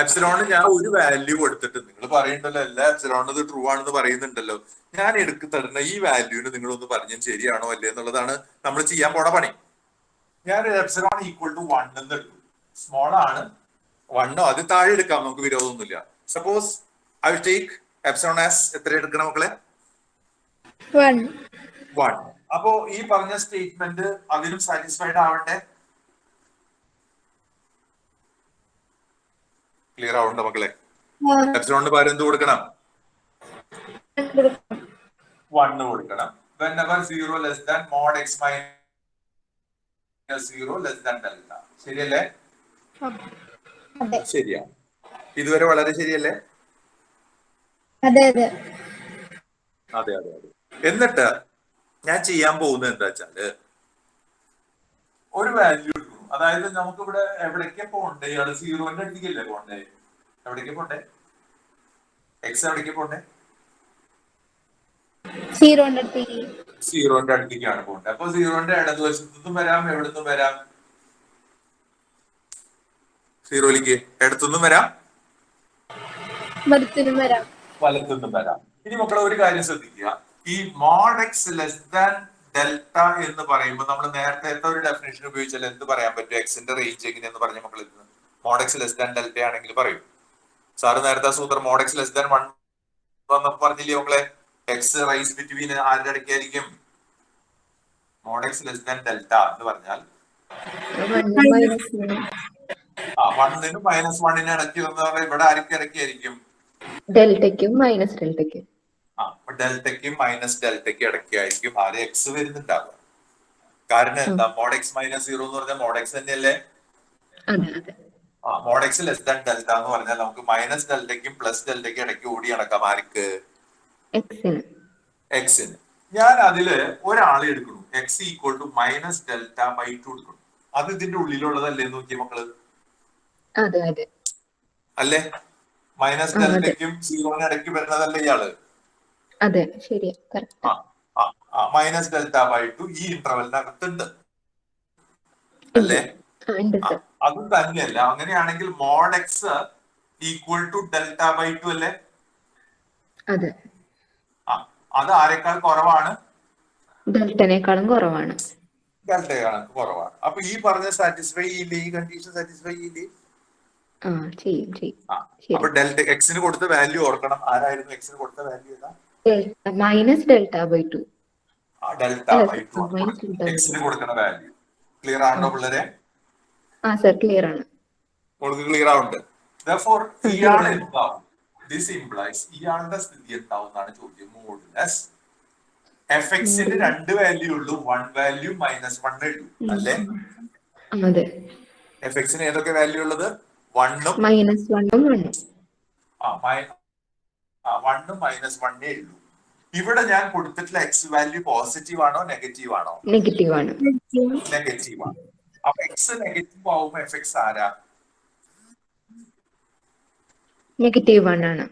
എപ്സിലോണിന് ഞാൻ ഒരു വാല്യൂ കൊടുത്തിട്ട്, നിങ്ങൾ പറയുന്നുണ്ടല്ലോ എല്ലാ എപ്സിലോണും ഇത് ട്രൂ ആണെന്ന് പറയുന്നുണ്ടല്ലോ, ഞാൻ എടുക്ക് തരുന്ന ഈ വാല്യൂവിന് നിങ്ങളൊന്ന് പറഞ്ഞാൽ ശരിയാണോ അല്ലേ എന്നുള്ളതാണ് നമ്മൾ ചെയ്യാൻ പോണ പണി. ഞാൻ എപ്സിലോൺ ഈക്വൽ ടു 1 എന്ന് എടുത്തു. സ്മോൾ ആണ്, 1 അത് താഴെ എടുക്കാം, നമുക്ക് വിരോധമൊന്നുമില്ല. Suppose I will take epsilon as എത്ര എടുക്കണം മക്കളെ? 1. അപ്പോ ഈ പറഞ്ഞ സ്റ്റേറ്റ്മെന്റ് അതിനും സാറ്റിസ്ഫൈഡ് ആവട്ടെ. ക്ലിയർ ആവണ്ട മക്കളെ? എപ്സിലോണിന് പകരം എന്ത് കൊടുക്കണം? 1 കൊടുക്കണം. whenever 0 less than mod x minus 0 less than delta. ശരിയല്ലേ? ശരിയാ. ഇതുവരെ വളരെ ശരിയല്ലേ? അതെ. എന്നിട്ട് ഞാൻ ചെയ്യാൻ പോകുന്നത് എന്താ വെച്ചാല്, ഒരു വാല്യൂ എടുക്കുന്നു. അതായത് നമുക്ക് ഇവിടെ എവിടേക്കാ പോണ്ടേ? ഇയാള് 0ന്റെ അടുത്തേക്കല്ലേ പോണ്ടേ? എവിടേക്ക് പോണ്ടേ? എക്സ് എവിടേക്ക് പോണ്ടേ? 0ന്റെ അടുത്തേക്കാണ് പോണ്ടേ. അപ്പൊ 0ന്റെ ഇടതുവശത്തുനിന്നും വരാം, എവിടുന്നും വരാം? 0ലേക്ക് ഇടത്തുനിന്നും വരാം, വലത്തുനിന്നും വരാം. ഇനി മക്കളെ ഒരു കാര്യം ശ്രദ്ധിക്കുക. ഈ mod X less than delta എന്ന് പറയുമ്പോൾ നമ്മൾ നേരത്തെ ഒരു ഡെഫിനേഷൻ ഉപയോഗിച്ചാൽ എന്ത് പറയാൻ പറ്റും? എക്സിന്റെ റേഞ്ച് എങ്ങനെയെന്ന് പറഞ്ഞ മക്കൾ mod X less than delta ആണെങ്കിൽ പറയും. സാറ് നേരത്തെ സൂത്രം മോഡ് എക്സ് ലെസ് ദാൻ 1 പറഞ്ഞില്ലേ മക്കളെ? എക്സ് റൈസ് ബിറ്റ്വീൻ ആരുടെ ഇടയ്ക്കായിരിക്കും? Mod X less than delta എന്ന് പറഞ്ഞാൽ 1നും -1നും ഇടയ്ക്ക് എന്ന് പറഞ്ഞാൽ ഇവിടെ ആർക്ക് ഇടയ്ക്കായിരിക്കും? ഡെൽറ്റയ്ക്കും മൈനസ് ഡെൽറ്റയ്ക്കും. ഡെൽറ്റയ്ക്കും മൈനസ് ഡെൽറ്റയ്ക്കും ഇടയ്ക്കായിരിക്കും ആര് എക്സ് വരുന്നുണ്ടാവുക. കാരണം എന്താ? മോഡ് എക്സ് മൈനസ് 0 എന്ന് പറഞ്ഞാൽ മോഡ് എക്സ് തന്നെയല്ലേ? Mod X less than delta എന്ന് പറഞ്ഞാൽ നമുക്ക് മൈനസ് ഡെൽറ്റയ്ക്കും പ്ലസ് ഡെൽറ്റയ്ക്കും ഇടയ്ക്ക് ഓടി നടക്കാം. ആർക്ക്? എക്സിന്. ഞാൻ അതില് ഒരാളെ എടുക്കണം. X equal to minus delta by 2 എടുക്കണം. അത് ഇതിന്റെ ഉള്ളിലുള്ളതല്ലേ നോക്കിയ മക്കള്? അല്ലേ? മൈനസ് ഡെൽറ്റയ്ക്കും 0നും ഇടയ്ക്ക് വരുന്നതല്ലേ ഇയാള്? അതെ, ശരിയാ. മൈനസ് ഡെൽറ്റ ബൈ 2 ഈ ഇന്റർവെലിനകത്തുണ്ട് അല്ലേ? അതും തന്നെയല്ല. അങ്ങനെയാണെങ്കിൽ mod x equal to delta by 2 അല്ലേ? അത് ആരെക്കാൾ കുറവാണ്? ഡെൽറ്റനേക്കാളും കുറവാണ്. ഡെൽറ്റ കണക്ക് കുറവാണ്. അപ്പൊ ഈ പറഞ്ഞ സാറ്റിസ്ഫൈ ചെയ്യില്ലേ, ഈ കണ്ടീഷൻ സാറ്റിസ്ഫൈ ചെയ്യില്ലേ? ആ ചെയ്യും ചെയ്യും. ആ ശരി. അപ്പൊ ഡെൽറ്റ എക്സിന് കൊടുത്ത വാല്യൂ ഓർക്കണം. ആരായിരുന്നു എക്സിന് കൊടുത്ത വാല്യൂ ഏതാ? Minus delta by 2. ഡെൽറ്റ അല്ല ബൈ 2 ആണ് മൈനസ് ഡെൽറ്റ ബൈ 2. എക്സിന് കൊടുക്കുന്ന വാല്യൂ. ക്ലിയർ ആണോ പിള്ളേരെ? ആ സർ ക്ലിയർ ആണ്. നിങ്ങൾക്ക് ക്ലിയർ ആവുന്നുണ്ട്. Therefore, clear ഇയാൾ ആണ്. എന്താവും? ദിസ് ഇംപ്ലൈസ് ഇയാളുടെ സ്ഥിതി എന്താവും എന്നാണ് ചോദ്യം. മോഡുലസ് എഫ് എക്സിന് 2 വാല്യൂ ഉള്ളൂ, 1 വാല്യൂ -1 ഉള്ളൂ അല്ലേ? അതെ. എഫ് എക്സിന് ഏതൊക്കെ വാല്യൂ ഉള്ളത്? 1ഉം -1 ഉം 1 ഉം. 1ഉം -1 ഉള്ളൂ. ഇവിടെ ഞാൻ കൊടുത്തിട്ടുള്ള എക്സ് വാല്യൂ പോസിറ്റീവ് ആണോ നെഗറ്റീവ് ആണോ? നെഗറ്റീവ് ആണ്. നെഗറ്റീവ് ആണ്. അപ്പൊ എക്സ് നെഗറ്റീവ് ആവുമ്പോ എഫ് എക്സ് ആരാ? -1 ആണ്.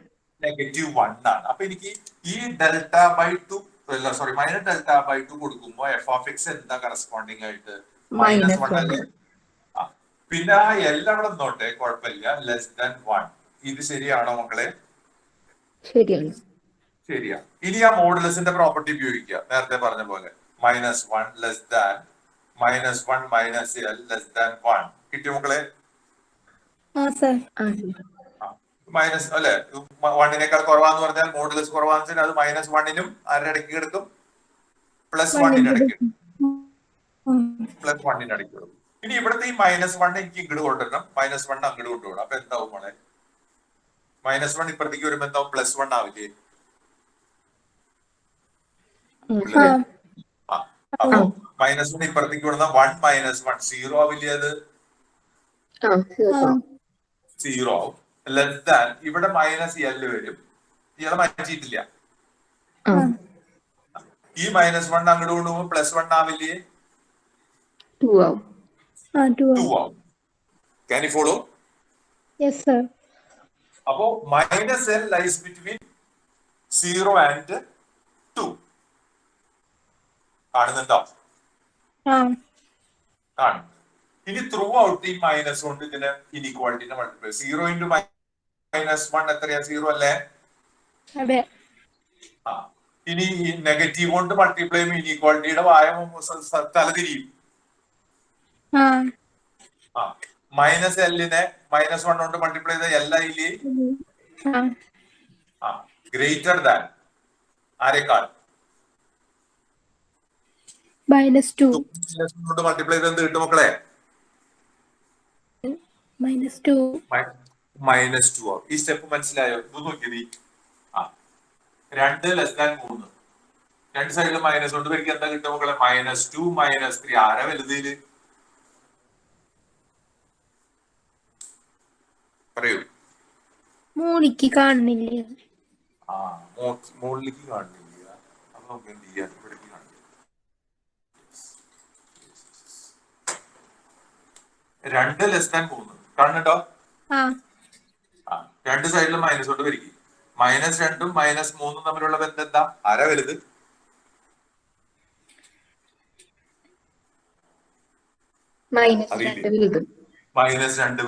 -1 ആണ്. അപ്പൊ എനിക്ക് ഈ delta by 2 sorry minus delta by 2 കൊടുക്കുമ്പോ എഫ് ഓഫ് എക്സ് എന്താ കറസ്പോണ്ടിങ് ആയിട്ട്? -1 അല്ലേ? പിന്നെ ആ എല്ലാം അവിടെ നോട്ടെ, കുഴപ്പമില്ല. <1 ഇത് ശരിയാണോ മക്കളെ? ശരിയാണ്. ശരിയാ. ഇനി ആ മോഡുലസിന്റെ പ്രോപ്പർട്ടി ഉപയോഗിക്കുക, നേരത്തെ പറഞ്ഞ പോലെ. -1 -1 -L <1 കിട്ടിയോ മക്കളെ? മൈനസ് അല്ലെ, 1നേക്കാൾ കുറവാന്ന് പറഞ്ഞാൽ മോഡുലസ് കുറവാന്ന് വെച്ചാൽ അത് -1നും ആരുടെ ഇടയ്ക്ക് കിടക്കും? +1 ഇടയ്ക്ക്, +1 ഇടയ്ക്ക് കിടക്കും. ഇനി ഇവിടുത്തെ ഈ -1 എനിക്ക് ഇങ്ങോട്ട് കൊണ്ടുവരണം, -1 അങ്ങോട്ട് കൊണ്ടുപോകണം. അപ്പൊ എന്താവും മോളെ? -1 ഇപ്പുറത്തേക്ക് വരുമ്പോ എന്താവും? +1 ആവില്ലേ? അപ്പൊ -1 ഇപ്പുറത്തേക്ക് വരുന്ന 1 - 1 0 ആവില്ലേ? അത് 0 ആവും. ഇവിടെ -L വരും. ഇയാളെ മാറ്റിയിട്ടില്ല. ഈ -1 അങ്ങോട്ട് കൊണ്ടുപോകുമ്പോൾ +1 ആവില്ലേ? 2 ആവും. 2 ആവും. Can you follow? Yes, sir. അപ്പോ -L lies between 0 and 2. കാണുന്നുണ്ടോ? കാണും. ഇനി ത്രൂ ഔട്ട് ഈ മൈനസ് കൊണ്ട് ഇതിന് ഇനീക്വാളിറ്റിനെ മൾട്ടിപ്ലൈ. 0 × -1 എത്രയാ? 0 അല്ലേ? അതെ. ഇനി ഈ നെഗറ്റീവ് കൊണ്ട് മൾട്ടിപ്ലൈ ചെയ്യുമ്പോൾ ഇനീക്വാളിറ്റിയുടെ വായ തലതിരിയും. -L-നെ -1 കൊണ്ട് മൾട്ടിപ്ലൈ ചെയ്ത L ആയില്ലേ? Greater than ആരെക്കാൾ? -2 കൊണ്ട് മൾട്ടിപ്ലൈ ചെയ്ത് എന്ത് കിട്ടും മക്കളെ? -2 -2 ആവും. ഈ സ്റ്റെപ്പ് മനസ്സിലായോ? ഇത് നോക്കി നീ. 2 <3 രണ്ട് സൈഡിൽ മൈനസ് കൊണ്ട് വരിക, എന്താ കിട്ടും മക്കളെ? -2 -3 ആരാ വലുതില്? പറയൂ. മോണിക്ക് കാണുന്നില്ല. മുകളിലേക്ക് കാണുന്നില്ല. അപ്പൊ നമുക്ക് എന്ത് ചെയ്യാം? ഇവിടേക്ക് കാണില്ല. 2 <3 കാണുന്നുണ്ടോ? രണ്ട് സൈഡിലും മൈനസ് കൊണ്ട് വരിക. -2ഉം -3ഉം തമ്മിലുള്ള ബന്ധം എന്താ? ആരാ വലുത്? -2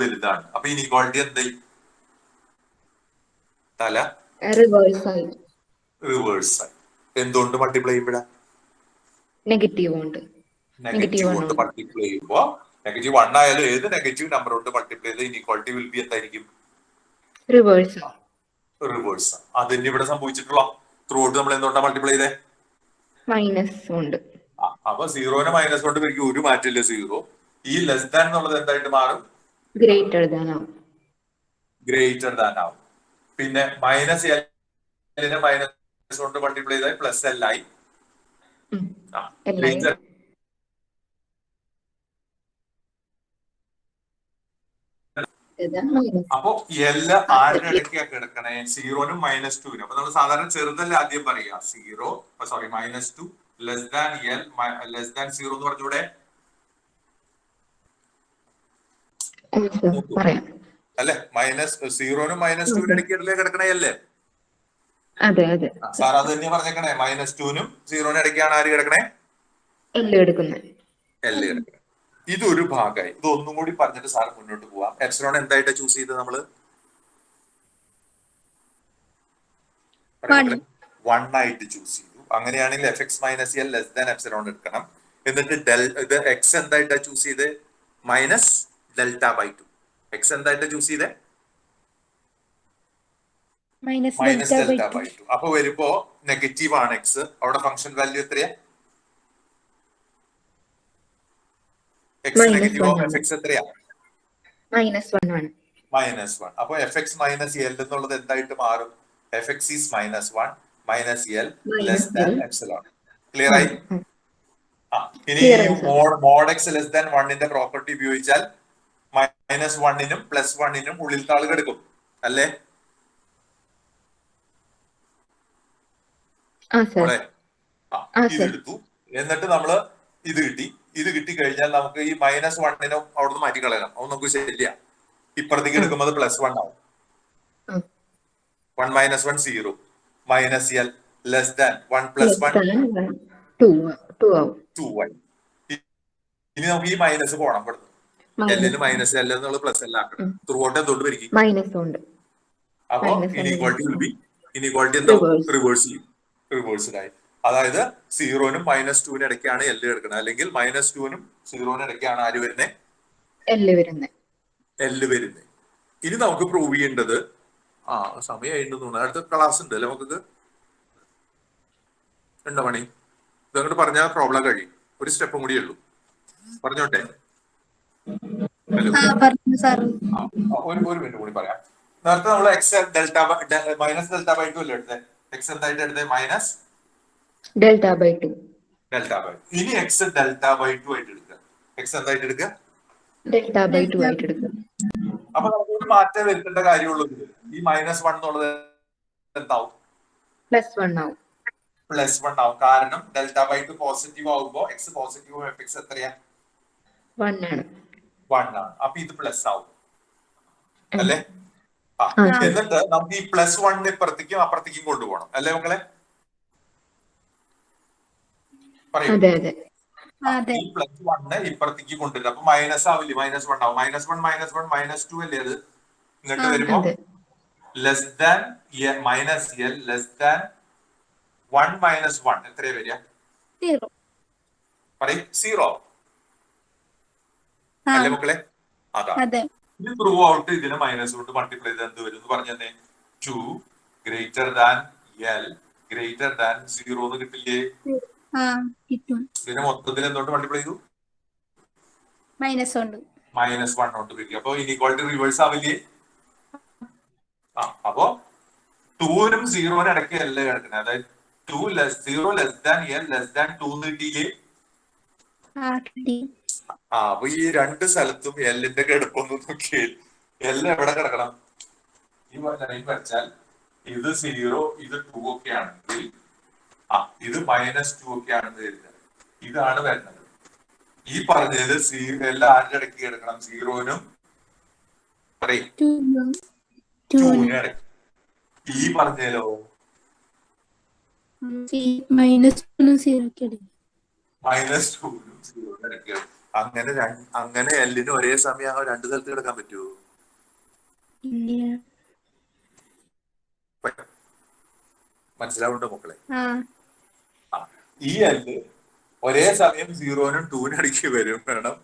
വലുതാണ്. അപ്പൊ ഇനീക്വാളിറ്റി എന്തായി? തല റിവേഴ്സ് ആയി. എന്തുകൊണ്ട് മൾട്ടിപ്ലൈ ചെയ്യുമ്പോഴാ? നെഗറ്റീവ് കൊണ്ട് മൾട്ടിപ്ലൈ ചെയ്യുമ്പോ -1 ആയാലും ഏത് നെഗറ്റീവ് നമ്പർ കൊണ്ട് മൾട്ടിപ്ലൈ ചെയ്ത് ഇനീക്വാളിറ്റി വിൽ ബി എന്തായിരിക്കും? റിവേഴ്സ്. അതിന് ഇവിടെ സംഭവിച്ചിട്ടുള്ള ത്രൂ ഔട്ട് നമ്മൾ എന്തുകൊണ്ടാ മൾട്ടിപ്ലൈ ചെയ്തേ? മൈനസ് കൊണ്ട്. അപ്പൊ 0നെ മൈനസ് കൊണ്ട് വരിക, ഒരു മാറ്റില്ല 0. ഈ ലെസ് ദാൻ എന്നുള്ളത് എന്തായിട്ട് മാറും? ഗ്രേറ്റർ ദാൻ ആവും. പിന്നെ -L-നെ മൈനസ് കൊണ്ട് മൾട്ടിപ്ലൈ ചെയ്താൽ +L ആയി. അപ്പൊ L ആരുടെ ഇടയ്ക്കാ കിടക്കണേ? 0നും -2നും. അപ്പൊ നമ്മൾ സാധാരണ ചെറുതല്ല ആദ്യം പറയാ. -2 less than L less than 0 എന്ന് പറഞ്ഞൂടെ? അല്ലെ? -0നും -2നും ഇടയ്ക്കല്ലേ കിടക്കണേ അല്ലേ? അതെ. സാർ അത് തന്നെ പറഞ്ഞേക്കണേ. -2നും 0നും ഇടയ്ക്കാണ് ആര് കിടക്കണേ? L കിടക്കണേ. ഇതൊരു ഭാഗമായി. ഇത് ഒന്നും കൂടി പറഞ്ഞിട്ട് സാർ മുന്നോട്ട് പോവാം. എപ്സിലോൺ എന്തായിട്ട് ചൂസ് ചെയ്ത് നമ്മള്? 1 ആയിട്ട് ചൂസ് ചെയ്തു. അങ്ങനെയാണെങ്കിൽ fx - L < ε എടുക്കണം. എന്നിട്ട് ഇത് എക്സ് എന്തായിട്ടാ ചൂസ് ചെയ്ത് minus delta by two. X എന്തായിട്ടാ ചൂസ് ചെയ്തേ മൈനസ് ഡെൽറ്റ ബൈ ടു. അപ്പൊ വരുമ്പോ നെഗറ്റീവ് ആണ് എക്സ്. അവിടെ ഫംഗ്ഷൻ വാല്യൂ എത്രയാ? എക്സ് നെഗറ്റീവ് ആവും. എഫ് എക്സ് എത്രയാ? -1. അപ്പൊ എഫ് എക്സ് മൈനസ് എൽ എന്നുള്ളത് എന്തായിട്ട് മാറും? F X is -1 minus L less than epsilon. Clear ആയി? ഇനി മോഡ് എക്സ് ലെസ് ദാൻ 1ന്റെ പ്രോപ്പർട്ടി ഉപയോഗിച്ചാൽ -1നും +1നും ഉള്ളിൽ താള് കിടക്കും അല്ലേ? ഇതെടുത്തു, എന്നിട്ട് നമ്മള് ഇത് കിട്ടി. ഇത് കിട്ടിക്കഴിഞ്ഞാൽ നമുക്ക് ഈ -1നും അവിടുന്ന് മാറ്റിക്കളയാം. അത് നമുക്ക് ശരിയാ. ഇപ്പുറത്തേക്ക് എടുക്കുമ്പോൾ +1 ആവും. 1 - 1 0 മൈനസ് എൽ ലെസ് ദാൻ 1 + 1 2 ആയി. ഇനി നമുക്ക് ഈ മൈനസ് പോണം ഇവിടുന്ന്. എല്ലിന് മൈനസ് എൽ എന്നുള്ള പ്ലസ് എൽ ആക്കണം. ത്രൂ ഔട്ട് എന്തുകൊണ്ട് വരിക്കും? അപ്പൊ ഇനീക്വാളിറ്റി എന്താ? റിവേഴ്സ് ചെയ്യും. റിവേഴ്സിലായി. അതായത് 0നും -2നും ഇടയ്ക്കാണ് എല്ല് കിടക്കുന്നത്. അല്ലെങ്കിൽ -2നും 0നും ഇടയ്ക്കാണ് ആര് വരുന്നത്? എല്ല് വരുന്നത്. ഇനി നമുക്ക് പ്രൂവ് ചെയ്യേണ്ടത് സമയമായിട്ട് തോന്നുന്നു. അടുത്ത ക്ലാസ് ഉണ്ട് അല്ലെ? നമുക്ക് ഉണ്ടോ മണി? ഇതങ്ങോട്ട് പറഞ്ഞാൽ പ്രോബ്ലം കഴിയും. ഒരു സ്റ്റെപ്പും കൂടിയേ ഉള്ളൂ. പറഞ്ഞോട്ടെ? ഒരു മിനിറ്റ് കൂടി പറയാം. നേരത്തെ നമ്മൾ x delta minus delta by two അല്ലേ എടുത്തത്? എക്സ് എന്തായിട്ട് എടുത്തത്? Minus delta by two. ഇനി എക്സ് ഡെൽറ്റ ബൈ ടു ആയിട്ട് എടുക്കുക. എക്സ് എന്തായിട്ട് എടുക്കുക? ഡെൽറ്റ ബൈ ടു ആയിട്ട് എടുക്കുക. അപ്പൊ നമുക്കൊരു മാറ്റം വരുത്തേണ്ട കാര്യമുള്ളൂ. ഈ -1 എന്നുള്ളത് എന്താവും? +1 ആവും. കാരണം ഡെൽറ്റ ബൈ ടു പോസിറ്റീവ് ആവുമ്പോ എക്സ് പോസിറ്റീവ് എഫ് എക്സ് എത്രയാ? 1 ആണ്. അപ്പൊ ഇത് പ്ലസ് ആവും അല്ലേ? എന്നിട്ട് നമുക്ക് ഈ +1 ഇപ്പുറത്തേക്കും അപ്പുറത്തേക്കും കൊണ്ടുപോകണം അല്ലേ മക്കളെ? പറയൂ. ഈ +1 ഇപ്പുറത്തേക്ക് കൊണ്ടുവരും. അപ്പൊ മൈനസ് ആവില്ലേ? -1 ആവും. -1 -2 അല്ലേ അത്? എന്നിട്ട് വരുമ്പോ less than minus L less than 1 - 1 എത്രയാ വരിക? പറയും 0 അല്ലേ മക്കളെ? അതാ. ഇത് ത്രൂ ഔട്ട് ഇതിനെ മൈനസ് കൊണ്ട് മൾട്ടിപ്ലൈ ചെയ്ത് എന്ത് വരും എന്ന് പറഞ്ഞു തന്നെ? 2 > L > 0 എന്ന് കിട്ടില്ലേ? ഇതിനെ മൊത്തത്തിൽ എന്തുകൊണ്ട് മൾട്ടിപ്ലൈ ചെയ്തു? -1 കൊണ്ട് കിട്ടി. അപ്പൊ ഇനീക്വാളിറ്റി റിവേഴ്സ് ആവില്ലേ? അപ്പൊ 2നും 0നും ഇടയ്ക്ക് അല്ല കിടക്കുന്നത്. അതായത് 0 L L 2 കിട്ടിയില്ലേ? അപ്പൊ ഈ രണ്ട് സ്ഥലത്തും എല്ലിന്റെ കിടപ്പൊന്നും നോക്കിയേ. എല്ലാം എവിടെ കിടക്കണം? ഈ ലൈൻ വരച്ചാൽ ഇത് 0 ഇത് 2 ഒക്കെ ആണെങ്കിൽ ഇത് -2 ഒക്കെ ആണെന്ന് കരുതുക. ഇതാണ് വരുന്നത്. ഈ പറഞ്ഞത് എല്ലാം ആരുടെ ഇടയ്ക്ക് കിടക്കണം? 0നും 2നും ഇടയ്ക്ക്. ഈ പറഞ്ഞാലോ -2നും 0നും ഇടയ്ക്ക്. അങ്ങനെ എല്ലിന് ഒരേ സമയം രണ്ടു സ്ഥലത്ത് കിടക്കാൻ പറ്റുമോ? മനസ്സിലാവുന്നുണ്ടോ മക്കളെ? ഈ എല്ല് ഒരേ സമയം 0നും 2നും ഇടയ്ക്ക് വരും വേണം,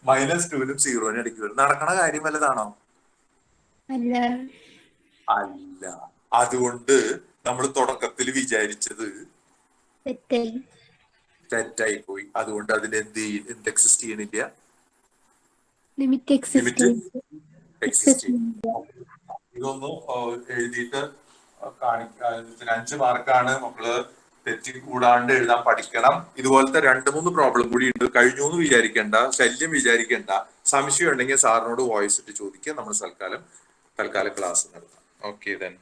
-2നും 0നും ഇടയ്ക്ക് വരും. നടക്കണ കാര്യം വല്ലതാണോ? അല്ല. അതുകൊണ്ട് നമ്മൾ തുടക്കത്തിൽ വിചാരിച്ചത് തെറ്റായി പോയി. അതുകൊണ്ട് അതിന് എന്ത് എക്സിസ്റ്റ് ചെയ്യണില്ല? ലിമിറ്റ് എക്സിസ്റ്റ് ചെയ്യും. ഇതൊന്ന് എഴുതിയിട്ട് കാണിക്കാൻ 5 മാർക്കാണ്. മക്കള് തെറ്റി കൂടാണ്ട് എഴുതാൻ പഠിക്കണം. ഇതുപോലത്തെ 2-3 പ്രോബ്ലം കൂടി ഉണ്ട്. കഴിഞ്ഞു എന്ന് വിചാരിക്കേണ്ട, ശല്യം വിചാരിക്കേണ്ട. സംശയം ഉണ്ടെങ്കിൽ സാറിനോട് വോയിസ് ഇട്ട് ചോദിക്കുക. നമ്മൾ തൽക്കാലം ക്ലാസ് നടത്താം. Okay then.